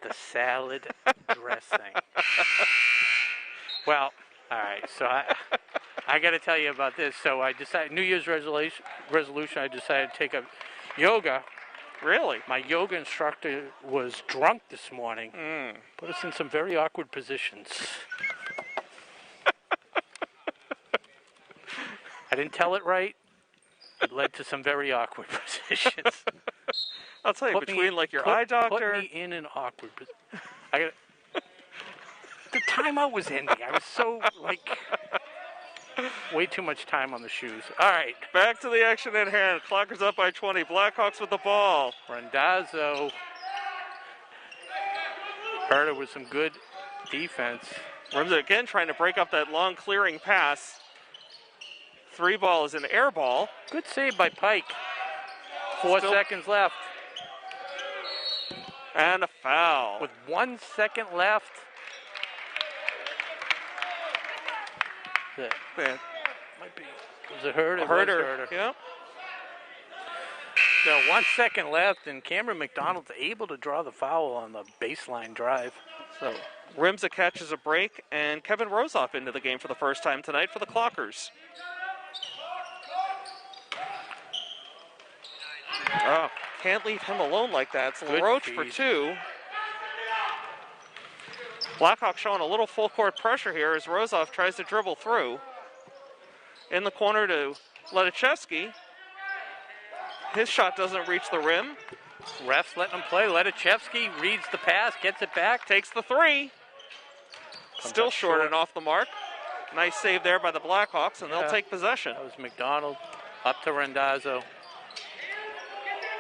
The salad dressing. Well, all right. So I got to tell you about this. So I decided New Year's resolution. I decided to take up yoga. Really? My yoga instructor was drunk this morning. Put us in some very awkward positions. I didn't tell it right. It led to some very awkward positions. I'll tell you, between your eye doctor. Put me in an awkward position. The timeout was ending. I was so, way too much time on the shoes. All right. Back to the action at hand. Clocker's up by 20. Blackhawks with the ball. Randazzo. Herter with some good defense. Rimza again trying to break up that long clearing pass. 3-ball is an air ball. Good save by Pike. 4 seconds left. And a foul. With 1 second left. Might be. Was it Herter? Herter. Yep. So 1 second left, and Cameron McDonald's able to draw the foul on the baseline drive. So Rimza catches a break, and Kevin Rosoff into the game for the first time tonight for the Clockers. Oh, can't leave him alone like that. It's LaRoche for 2. Blackhawks showing a little full court pressure here as Rosoff tries to dribble through. In the corner to Letichevsky. His shot doesn't reach the rim. Refs letting him play. Letichevsky reads the pass, gets it back. Takes the 3. Still short and off the mark. Nice save there by the Blackhawks, and they'll take possession. That was McDonald up to Randazzo.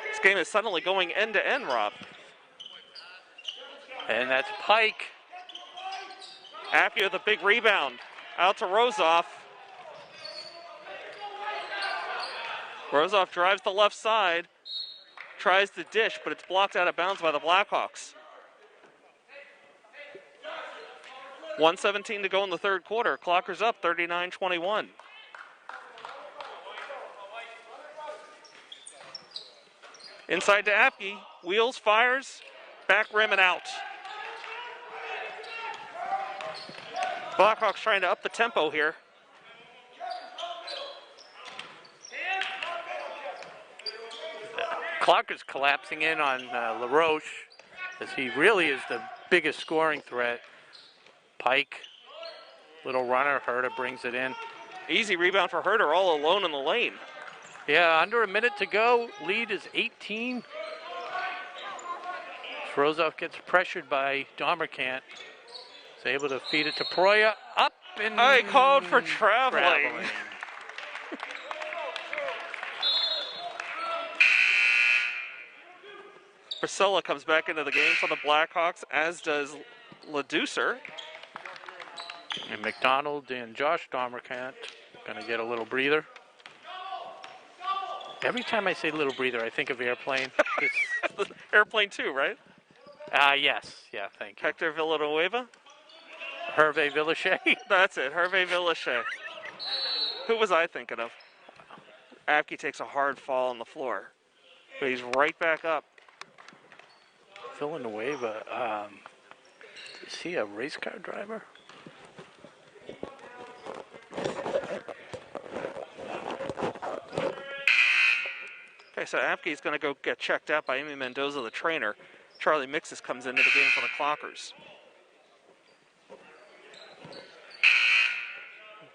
This game is suddenly going end to end, Rob. And that's Pike. Appy with a big rebound. Out to Rosoff. Rosoff drives the left side. Tries to dish, but it's blocked out of bounds by the Blackhawks. 1:17 to go in the third quarter. Clockers up 39-21. Inside to Apke. Wheels, fires, back rim and out. Blackhawks trying to up the tempo here. Clocker's collapsing in on LaRoche, as he really is the biggest scoring threat. Pike, little runner, Herter brings it in. Easy rebound for Herter, all alone in the lane. Yeah, under a minute to go. Lead is 18. Rozoff gets pressured by Domerkant. He's able to feed it to Proya. Up and... I called for traveling. Priscilla comes back into the game for the Blackhawks, as does LaDucer. And Mcdonald and Josh Domerkant going to get a little breather. Every time I say little breather, I think of airplane. Airplane 2, right? Yes. Yeah, thank you. Hector Villanueva? Hervé Villachet. That's it, Hervé Villachet. Who was I thinking of? Apke takes a hard fall on the floor, but he's right back up. Villanueva, is he a race car driver? Okay, so Apke's going to go get checked out by Amy Mendoza, the trainer. Charlie Mixes comes into the game for the Clockers.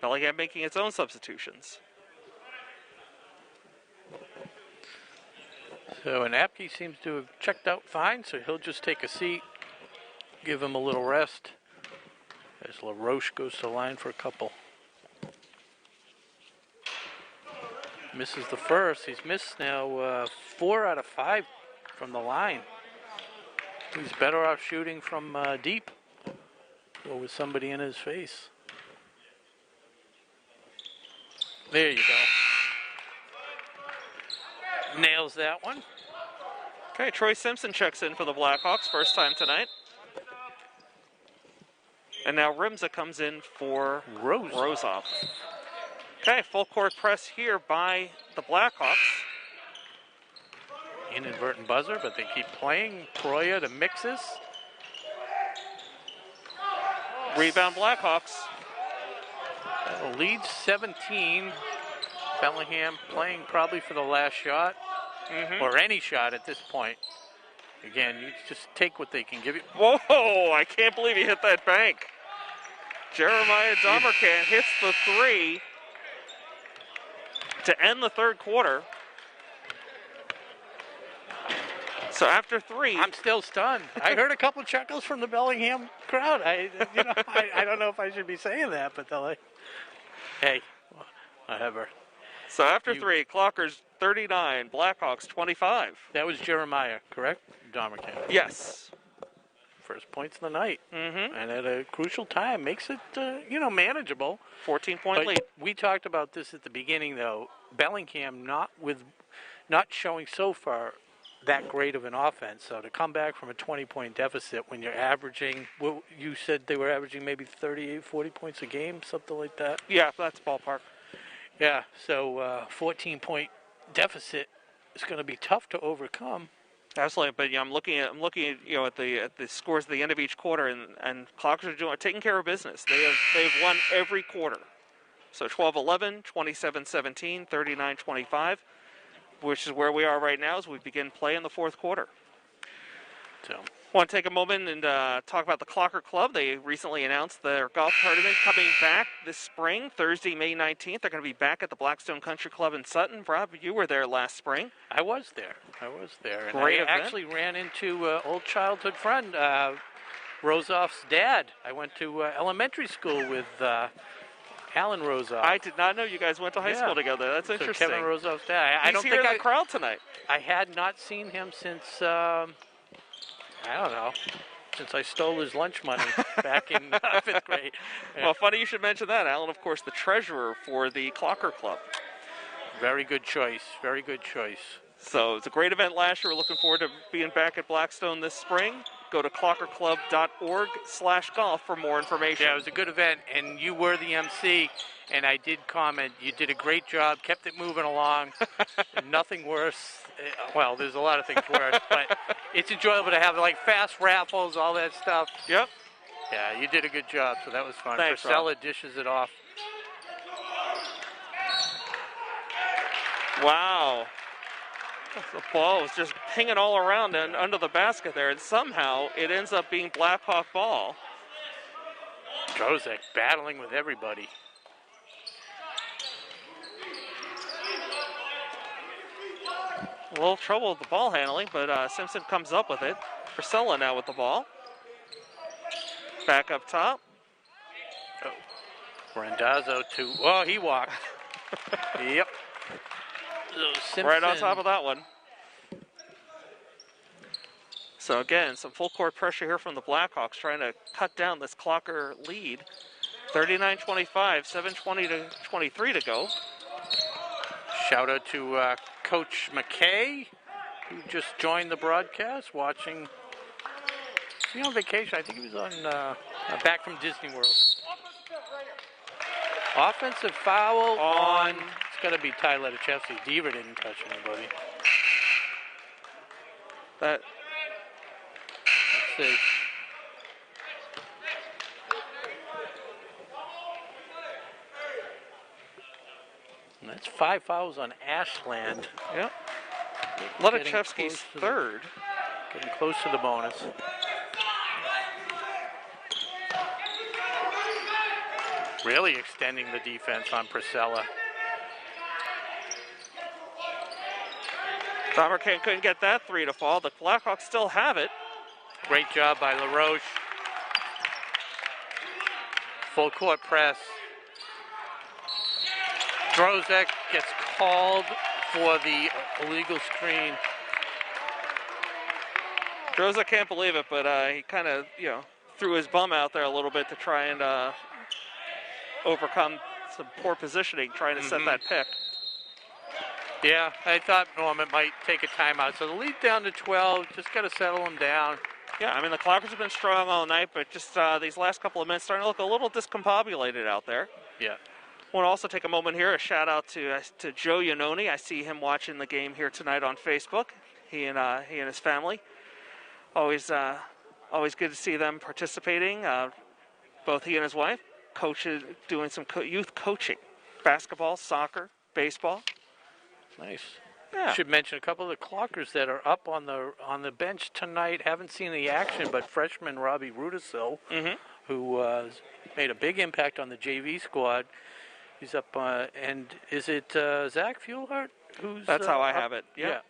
Bellingham making its own substitutions. So, and Apke seems to have checked out fine, so he'll just take a seat, give him a little rest, as LaRoche goes to the line for a couple. Misses the first. He's missed now 4 out of 5 from the line. He's better off shooting from deep or with somebody in his face. There you go. Nails that one. Okay, Troy Simpson checks in for the Blackhawks, first time tonight. And now Rimza comes in for Rozoff. Okay, full court press here by the Blackhawks. Inadvertent buzzer, but they keep playing. Proya to Mixes. Rebound Blackhawks. Lead 17. Bellingham playing probably for the last shot, or any shot at this point. Again, you just take what they can give you. Whoa, I can't believe he hit that bank. Jeremiah Domerkant hits the 3 to end the third quarter. So after 3, I'm still stunned. I heard a couple of chuckles from the Bellingham crowd. I don't know if I should be saying that, but they're like, hey, whatever. So after 3, Clockers 39, Blackhawks 25. That was Jeremiah, correct? Domerkant. Yes. First points of the night. And at a crucial time. Makes it, manageable. 14-point lead. We talked about this at the beginning, though. Bellingham not showing so far that great of an offense. So to come back from a 20-point deficit when you're averaging, you said they were averaging maybe 38, 40 points a game, something like that? Yeah, that's ballpark. Yeah, so 14-point deficit is going to be tough to overcome. Absolutely, but I'm looking at at the scores at the end of each quarter, and Clockers are taking care of business. They've won every quarter. So 12-11, 27-17, 39-25, which is where we are right now as we begin play in the fourth quarter. So I want to take a moment and talk about the Clocker Club. They recently announced their golf tournament coming back this spring, Thursday, May 19th. They're going to be back at the Blackstone Country Club in Sutton. Rob, you were there last spring. I was there. And Great I event. actually ran into old childhood friend, Rozoff's dad. I went to elementary school with Alan Rozoff. I did not know you guys went to high school together. That's interesting. Kevin Rozoff's dad. He's here in the crowd tonight. I had not seen him since, I don't know, since I stole his lunch money back in 5th grade. Yeah. Well, funny you should mention that. Alan, of course, the treasurer for the Clocker Club. Very good choice. Very good choice. So it's a great event last year. We're looking forward to being back at Blackstone this spring. Go to clockerclub.org/golf for more information. Yeah, it was a good event, and you were the MC, and I did comment. You did a great job, kept it moving along. Nothing worse. Well, there's a lot of things worse, but it's enjoyable to have like fast raffles, all that stuff. Yep. Yeah, you did a good job, so that was fun. Thanks, Priscilla dishes it off. Wow. The ball was just pinging all around and under the basket there, and somehow it ends up being Blackhawk ball. Drozek battling with everybody. A little trouble with the ball handling, but Simpson comes up with it. Priscilla now with the ball. Back up top. Randazzo he walked. Yep. So right on top of that one. So again, some full court pressure here from the Blackhawks, trying to cut down this Clocker lead. 39-25, 7:20 to 23 to go. Shout out to Coach McKay, who just joined the broadcast, watching. Is he on vacation? I think he was on back from Disney World. Offensive foul on. It's got to be Tyler Letichevsky. Deaver didn't touch anybody. Let's see. And that's 5 fouls on Ashland. Yep. Letichevsky's third. Getting close to the bonus. Really extending the defense on Priscilla. Domercan couldn't get that three to fall. The Blackhawks still have it. Great job by LaRoche. Full court press. Drozek gets called for the illegal screen. Drozek can't believe it, but he kind of, threw his bum out there a little bit to try and overcome some poor positioning, trying to set that pick. Yeah, I thought Norman might take a timeout. So the lead down to 12, just got to settle them down. Yeah, I mean, the Clockers have been strong all night, but just these last couple of minutes starting to look a little discombobulated out there. Yeah. I want to also take a moment here, a shout out to Joe Iannone. I see him watching the game here tonight on Facebook. He and his family. Always good to see them participating. Both he and his wife, coaches, doing some youth coaching, basketball, soccer, baseball. Nice. Yeah. Should mention a couple of the Clockers that are up on the bench tonight. Haven't seen the action, but freshman Robbie Rudisil, who made a big impact on the JV squad. He's up, and is it Zach Fuelhart? That's how I have it. Yeah.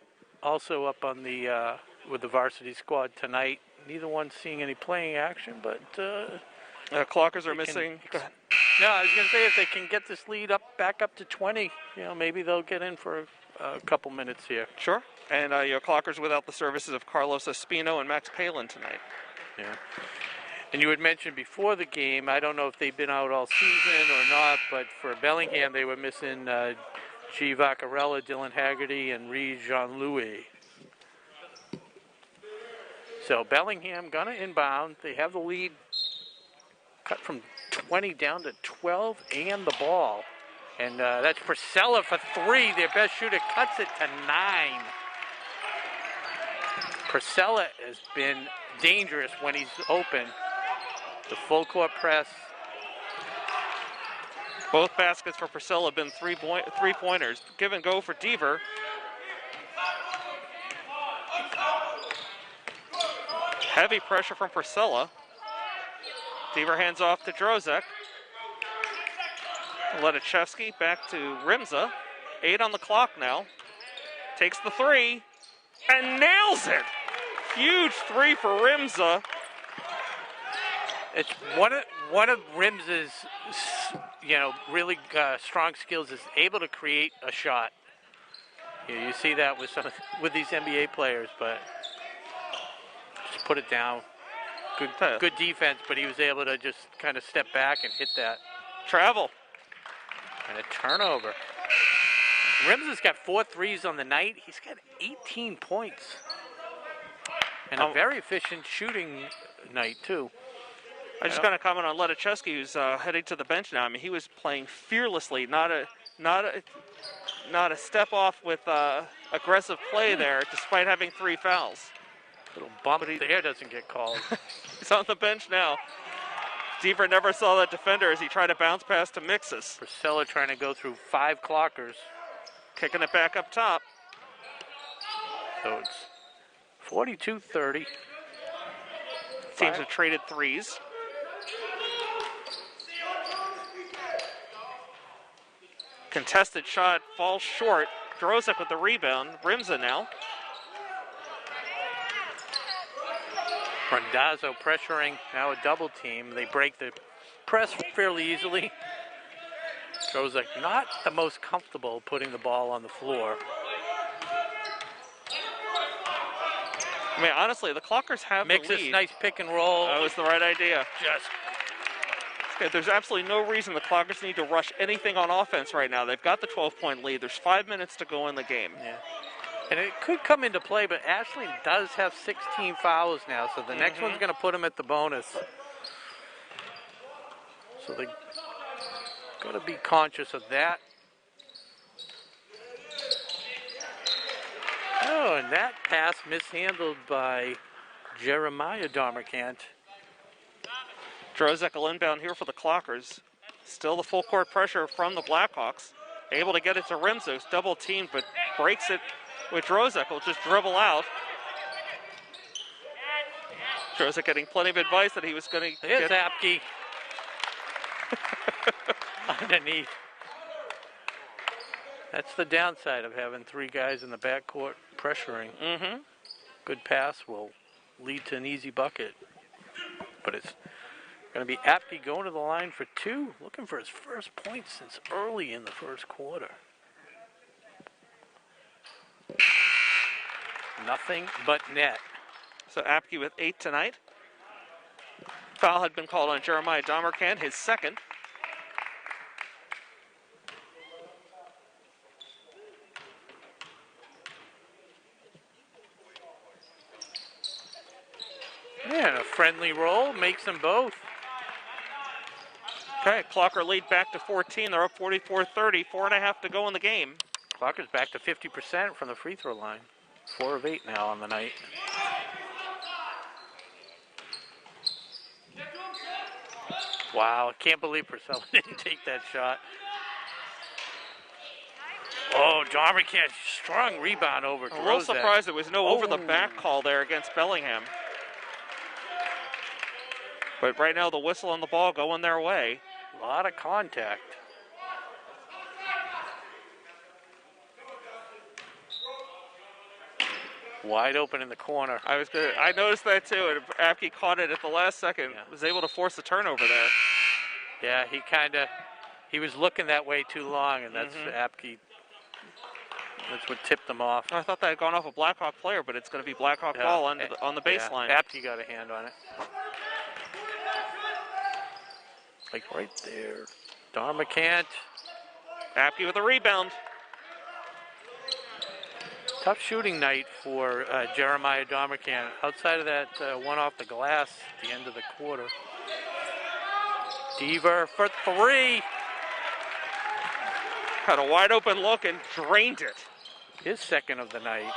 Also up on the with the varsity squad tonight. Neither one seeing any playing action, but Clockers are missing. Go ahead. No, I was going to say if they can get this lead back up to 20, maybe they'll get in for a couple minutes here. Sure. And your Clockers without the services of Carlos Espino and Max Palin tonight. Yeah. And you had mentioned before the game, I don't know if they've been out all season or not, but for Bellingham they were missing G. Vaccarella, Dylan Haggerty, and Reed Jean-Louis. So Bellingham gonna inbound. They have the lead cut from 20 down to 12 and the ball. And that's Priscilla for three. Their best shooter cuts it to 9. Priscilla has been dangerous when he's open. The full court press. Both baskets for Priscilla have been three-pointers. Give and go for Deaver. Heavy pressure from Priscilla. Deaver hands off to Drozek. Letichevsky back to Rimza. 8 on the clock now. Takes the three and nails it. Huge three for Rimza. It's one of Rimza's, really strong skills is able to create a shot. You see that with these NBA players, but just put it down. Good defense, but he was able to just kind of step back and hit that. Travel. And a turnover. Rimza's got 4 threes on the night. He's got 18 points. And a very efficient shooting night, too. I just got to comment on Letichevsky, who's heading to the bench now. I mean, he was playing fearlessly, not a step off with aggressive play there, despite having 3 fouls. Little bump there doesn't get called. He's on the bench now. Deaver never saw that defender as he tried to bounce pass to Mixus. Priscilla trying to go through 5 Clockers. Kicking it back up top. So it's 42-30. Teams have traded threes. Contested shot falls short. Drozek with the rebound. Rimza now. Randazzo pressuring, now a double team. They break the press fairly easily. Trozek not the most comfortable putting the ball on the floor. I mean, honestly, the Clockers have the lead. Makes this nice pick and roll. That was the right idea. Just Okay, there's absolutely no reason the Clockers need to rush anything on offense right now. They've got the 12-point lead. There's 5 minutes to go in the game. yeah. And it could come into play, but Ashland does have 16 fouls now, so the next one's going to put them at the bonus. So they got to be conscious of that. Oh, and that pass mishandled by Jeremiah Darmacant. Drozek will inbound here for the Clockers. Still the full court pressure from the Blackhawks. Able to get it to Rimzos, double teamed, but breaks it with Drozek. Will just dribble out. Drozek getting plenty of advice that he was going to Here's get. Apke. Underneath. That's the downside of having three guys in the backcourt pressuring. Good pass will lead to an easy bucket. But it's going to be Apke going to the line for two, looking for his first point since early in the first quarter. Nothing but net. So Apke with 8 tonight. Foul had been called on Jeremiah Darmacant, his second. And a friendly roll makes them both. Okay, Clocker lead back to 14. They're up 44-30. 4.5 to go in the game. Clocker's back to 50% from the free throw line. 4 of 8 now on the night. Wow, I can't believe Priscilla didn't take that shot. Oh, Darmacant, strong rebound over I'm real Drozek. surprised there was no over the back call there against Bellingham. But right now the whistle and the ball going their way. A lot of contact. Wide open in the corner. I noticed that too, and Apke caught it at the last second. Yeah. Was able to force the turnover there. Yeah, he was looking that way too long, and that's Apke. That's what tipped them off. I thought that had gone off a Blackhawk player, but it's going to be Blackhawk ball on the baseline. Yeah, Apke got a hand on it. Like right there. Darmacant. Apke with a rebound. Tough shooting night for Jeremiah Darmacant. Outside of that one off the glass at the end of the quarter. Deaver for three. Had a wide open look and drained it. His second of the night.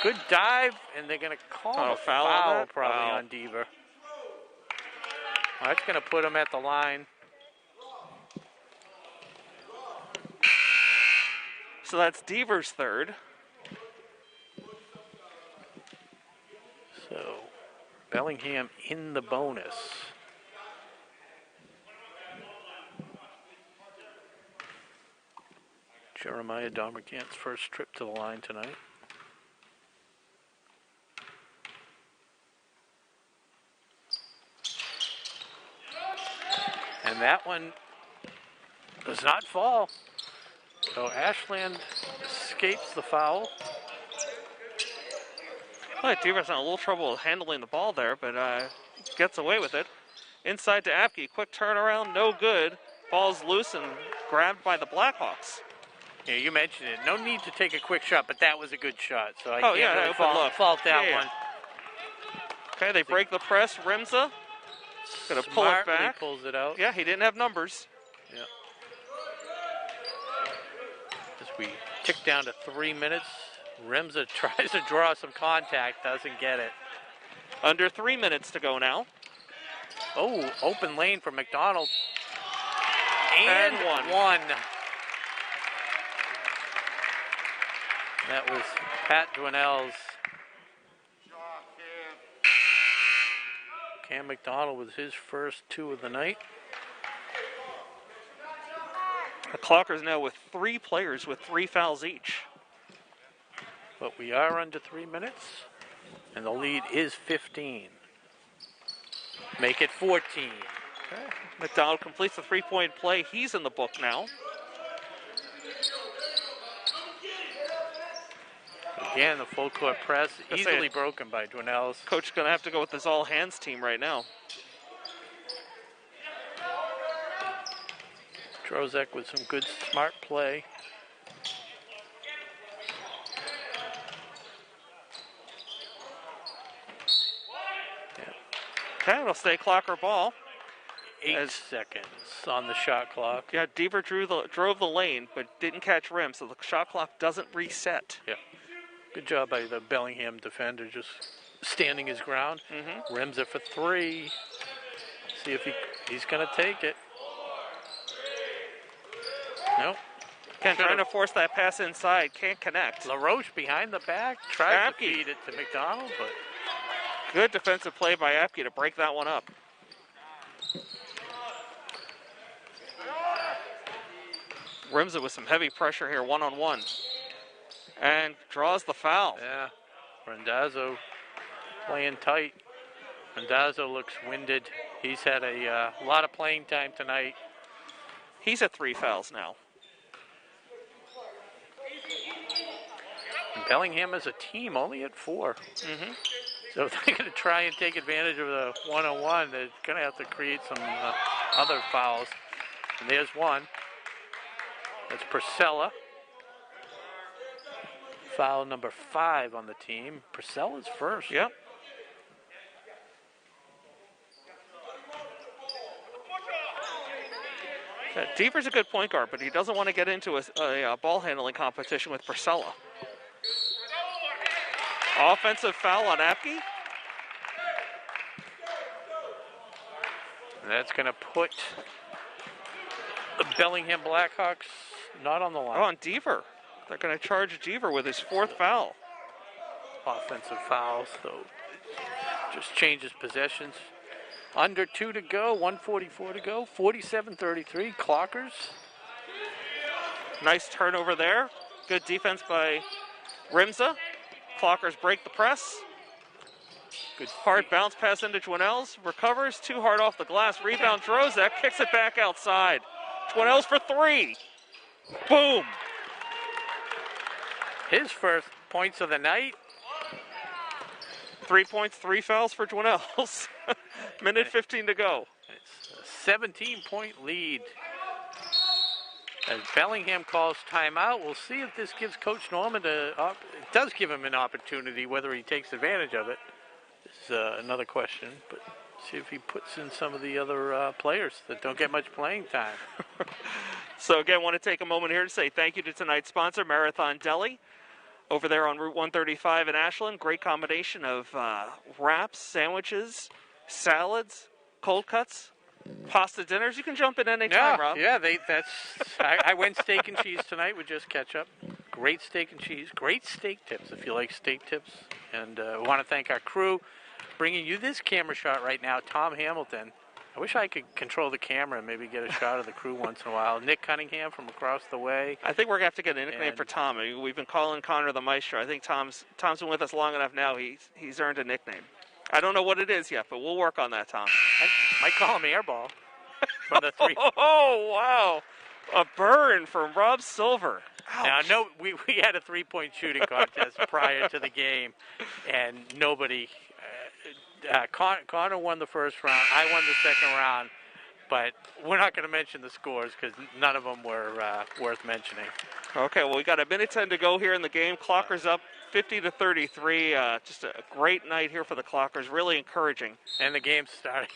Good dive, and they're going to call a foul on that? probably Wow. on Deaver. Well, that's going to put him at the line. So that's Deaver's third. So Bellingham in the bonus. Jeremiah Darmacant's first trip to the line tonight. And that one does not fall. So Ashland escapes the foul. Well, Deaver's in a little trouble handling the ball there, but gets away with it. Inside to Apke, quick turnaround, no good. Ball's loose and grabbed by the Blackhawks. Yeah, you mentioned it. No need to take a quick shot, but that was a good shot. So I Oh, can't yeah, really open look. fault that Yeah. one. Okay, they break the press. Rimza gonna pull it Smartly back. pulls it out. Yeah, he didn't have numbers. Yeah. As we tick down to 3 minutes, Rimza tries to draw some contact, doesn't get it. Under 3 minutes to go now. Oh, open lane for Mcdonald. And one. That was Pat Dwinell's. Cam McDonald with his first 2 of the night. The Clockers now with 3 players with 3 fouls each. But we are under 3 minutes. And the lead is 15. Make it 14. Okay. McDonald completes the three-point play. He's in the book now. Again, the full court press easily broken by Dwinell's. Coach is going to have to go with his all-hands team right now. Drozek with some good, smart play. Okay, it'll stay clock or ball. 8 seconds on the shot clock. Yeah, Deaver drove the lane, but didn't catch rim, so the shot clock doesn't reset. Yeah. Good job by the Bellingham defender, just standing his ground. Rims it for 3. See if he's going to take it. Nope. Again, trying to force that pass inside, can't connect. LaRoche behind the back, tried to feed it to McDonald, but... Good defensive play by Apke to break that one up. Rims it with some heavy pressure here, one-on-one. And draws the foul. Yeah, Randazzo playing tight. Randazzo looks winded. He's had a lot of playing time tonight. He's at 3 fouls now. And Bellingham as a team only at 4. So if they're going to try and take advantage of the one-on-one, they're going to have to create some other fouls. And there's one. That's Purcell. Foul number 5 on the team. Purcell's first. Yep. Deaver's a good point guard, but he doesn't want to get into a ball handling competition with Purcell. Offensive foul on Apke. And that's going to put the Bellingham Blackhawks not on the line. Oh, on Deaver. They're going to charge Deaver with his 4th foul. Offensive foul, so just changes possessions. Under 2 to go, 1:44 to go, 47-33, Clockers. Nice turnover there. Good defense by Rimza. Clockers break the press. Good hard bounce pass into Dwinell's. Recovers, too hard off the glass. Rebound, Drozek, kicks it back outside. Dwinell's for 3. Boom. His first points of the night. 3 points, 3 fouls for Dwinell's. Minute 15 to go. It's a 17-point lead. As Bellingham calls timeout, we'll see if this gives Coach Norman it does give him an opportunity, whether he takes advantage of it. This is another question, but see if he puts in some of the other players that don't get much playing time. So again, want to take a moment here to say thank you to tonight's sponsor, Marathon Deli. Over there on Route 135 in Ashland, great combination of wraps, sandwiches, salads, cold cuts, pasta dinners. You can jump in any time, Rob. Yeah, I went steak and cheese tonight with just ketchup. Great steak and cheese. Great steak tips if you like steak tips. And we want to thank our crew bringing you this camera shot right now, Tom Hamilton. I wish I could control the camera and maybe get a shot of the crew once in a while. Nick Cunningham from across the way. I think we're going to have to get a nickname for Tom. I mean, we've been calling Connor the Maestro. I think Tom's been with us long enough now. He's earned a nickname. I don't know what it is yet, but we'll work on that, Tom. I might call him Airball. From the 3. Oh, wow. A burn from Rob Silver. Ouch. Now, we had a 3-point shooting contest prior to the game, and nobody... Connor won the first round. I won the second round. But we're not going to mention the scores because none of them were worth mentioning. Okay, well, we got a minute 10 to go here in the game. Clockers up 50-33. Just a great night here for the Clockers. Really encouraging. And the game's starting.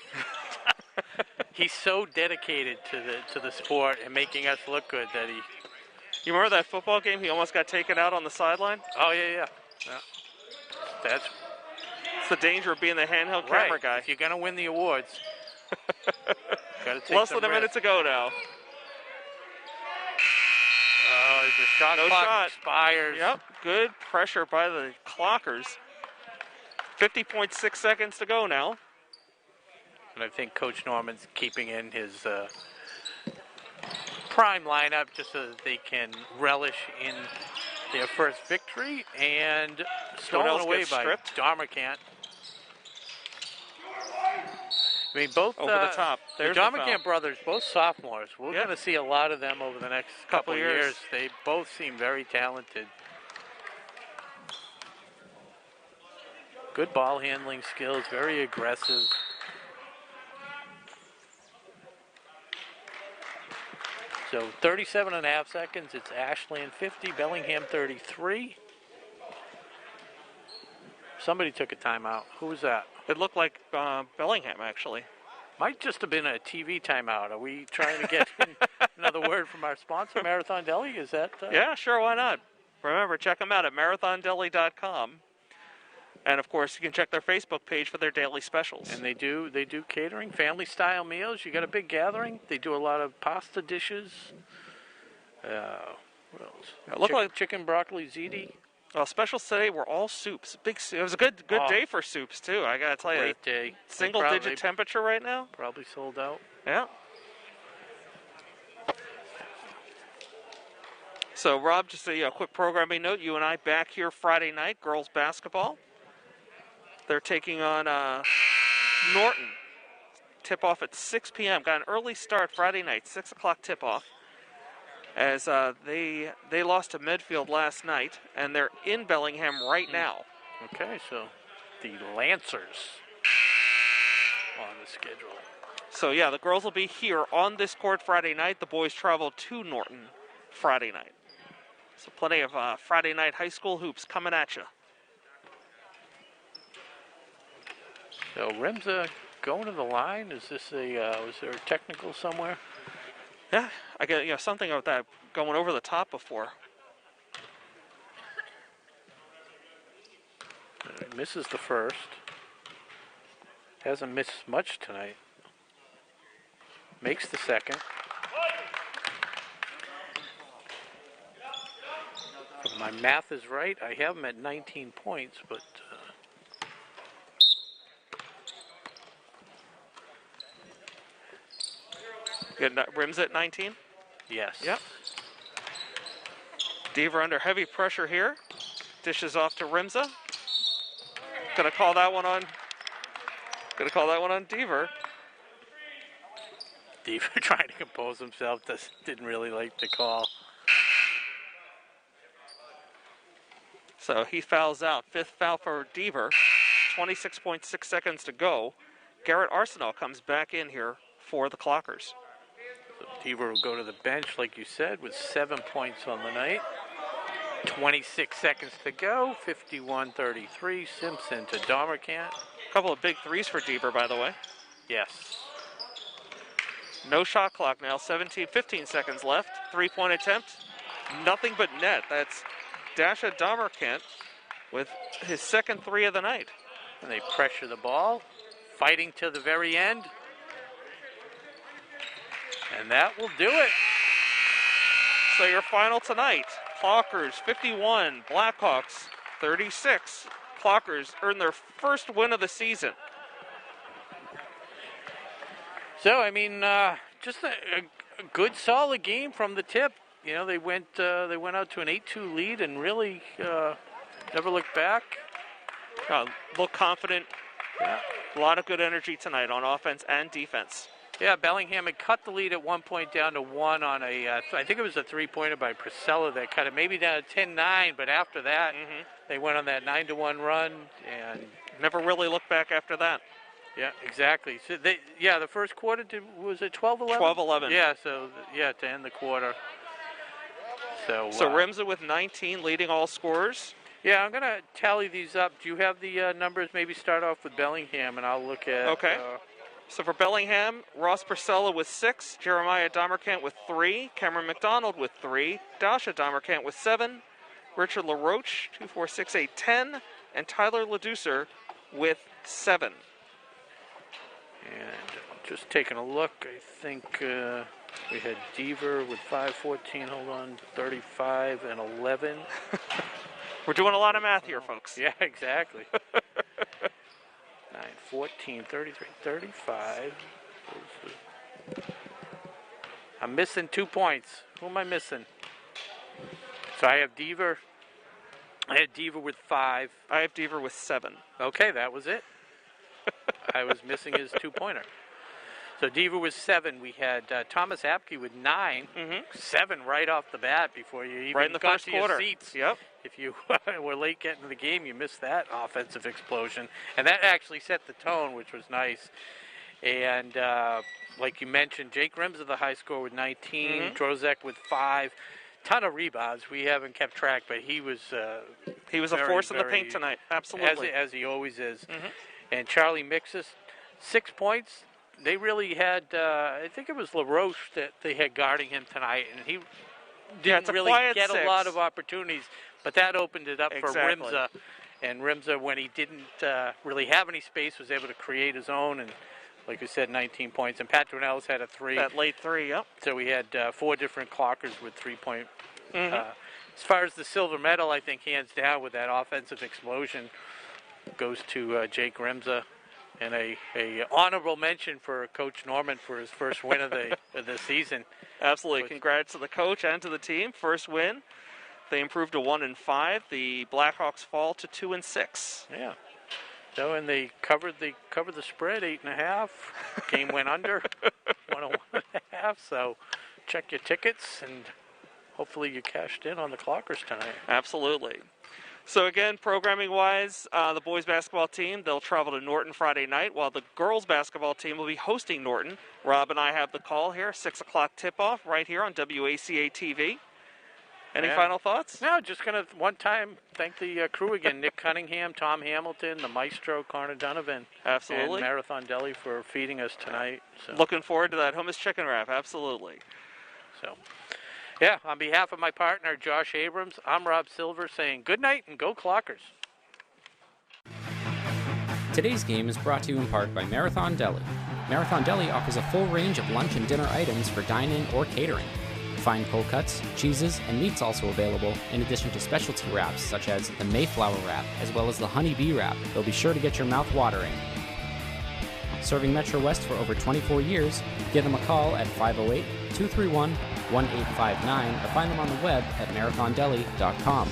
He's so dedicated to the sport and making us look good that he... You remember that football game? He almost got taken out on the sideline? Oh, yeah. That's... It's the danger of being the handheld camera guy. If you're going to win the awards, gotta take less than a minute to go now. Oh, the shot clock expires. Yep, good pressure by the Clockers. 50.6 seconds to go now. And I think Coach Norman's keeping in his prime lineup just so that they can relish in their first victory, and stolen away by Darmacant. I mean, both over the top. The Darmacant brothers, both sophomores. We're going to see a lot of them over the next couple of years. They both seem very talented. Good ball handling skills, very aggressive. So 37.5 seconds. It's Ashland 50, Bellingham 33. Somebody took a timeout. Who was that? It looked like Bellingham, actually. Might just have been a TV timeout. Are we trying to get another word from our sponsor, Marathon Deli? Is that? Yeah, sure. Why not? Remember, check them out at marathondeli.com. And, of course, you can check their Facebook page for their daily specials. And they do catering, family-style meals. You got a big gathering. They do a lot of pasta dishes. What else? It like chicken, broccoli, ziti. Well, specials today were all soups. It was a good day for soups, too. I got to tell you. Great day. Single-digit temperature right now. Probably sold out. Yeah. So, Rob, just a quick programming note. You and I back here Friday night, girls basketball. They're taking on Norton. Tip-off at 6 p.m. Got an early start Friday night, 6 o'clock tip-off. As they lost to Medfield last night, and they're in Bellingham right now. Okay, so the Lancers on the schedule. So, yeah, the girls will be here on this court Friday night. The boys travel to Norton Friday night. So plenty of Friday night high school hoops coming at you. So Rimza going to the line. Is this was there a technical somewhere? Yeah, I get something about that going over the top before. Misses the first. Hasn't missed much tonight. Makes the second. If my math is right, I have him at 19 points, but Rims at 19? Yes. Yep. Deaver under heavy pressure here. Dishes off to Rimza. Gonna call that one on Deaver. Deaver trying to compose himself. Didn't really like the call. So he fouls out. Fifth foul for Deaver. 26.6 seconds to go. Garrett Arsenal comes back in here for the Clockers. So Deaver will go to the bench, like you said, with 7 points on the night. 26 seconds to go. 51-33. Simpson to Darmacant. A couple of big threes for Deaver, by the way. Yes. No shot clock now. 15 seconds left. 3-point attempt. Nothing but net. That's Dasha Darmacant with his second three of the night. And they pressure the ball. Fighting to the very end. And that will do it. So your final tonight, Clockers 51, Blackhawks 36. Clockers earn their first win of the season. So, I mean, just a good, solid game from the tip. You know, they went out to an 8-2 lead and really never looked back. Look confident. Yeah. A lot of good energy tonight on offense and defense. Yeah, Bellingham had cut the lead at 1 point down to 1 on I think it was a three-pointer by Priscilla that cut it maybe down to 10-9, but after that, they went on that 9-1 run and never really looked back after that. Yeah, exactly. So the first quarter, was it 12-11? 12-11. Yeah, so, to end the quarter. So Rimza with 19, leading all scorers. Yeah, I'm going to tally these up. Do you have the numbers? Maybe start off with Bellingham, and I'll look at... Okay. So for Bellingham, Ross Priscilla with 6, Jeremiah Darmacant with 3, Cameron Mcdonald with 3, Dasha Darmacant with 7, Richard LaRoche, 2, 4, 6, 8, 10, and Tyler Leducer with 7. And just taking a look, I think we had Deaver with 5-14, 35 and 11. We're doing a lot of math here, folks. Yeah, exactly. 9, 14, 33, 35. I'm missing 2 points. Who am I missing? So I have Deaver I had Deaver with 5. I have Deaver with 7. Okay, that was it. I was missing his 2-pointer. So Deaver was 7. We had Thomas Apke with 9. 7 right off the bat before you even Right in the got first to quarter. your seats. Yep. If you were late getting to the game, you missed that offensive explosion. And that actually set the tone, which was nice. And like you mentioned, Jake Rimza, the high score with 19. Drozek with 5. Ton of rebounds. We haven't kept track, but he was a force in the paint tonight. Absolutely. As he always is. And Charlie Mixus, 6 points. They really had, I think it was LaRoche that they had guarding him tonight, and he didn't really get a lot of opportunities, but that opened it up for Rimza. And Rimza, when he didn't really have any space, was able to create his own, and like we said, 19 points. And Patronel's had a 3. That late 3, yep. So we had 4 different clockers with 3-point. As far as the silver medal, I think hands down with that offensive explosion goes to Jake Rimza. And a honorable mention for Coach Norman for his first win of the season. Absolutely. Congrats to the coach and to the team. First win. They improved to 1-5. The Blackhawks fall to 2-6. Yeah. So and they covered the spread 8.5. Game went under 101.5. So check your tickets and hopefully you cashed in on the clockers tonight. Absolutely. So again, programming-wise, the boys basketball team, they'll travel to Norton Friday night, while the girls basketball team will be hosting Norton. Rob and I have the call here, 6 o'clock tip-off right here on WACA-TV. Any final thoughts? No, just going to one time thank the crew again, Nick Cunningham, Tom Hamilton, the maestro, Connor Donovan. Absolutely. And Marathon Deli for feeding us tonight. So. Looking forward to that hummus chicken wrap, absolutely. So. Yeah, on behalf of my partner, Josh Abrams, I'm Rob Silver saying good night and go Clockers. Today's game is brought to you in part by Marathon Deli. Marathon Deli offers a full range of lunch and dinner items for dine-in or catering. Fine cold cuts, cheeses, and meats also available, in addition to specialty wraps such as the Mayflower wrap, as well as the Honey Bee wrap. They'll be sure to get your mouth watering. Serving Metro West for over 24 years, give them a call at 508-231-1859 or find them on the web at marathondeli.com.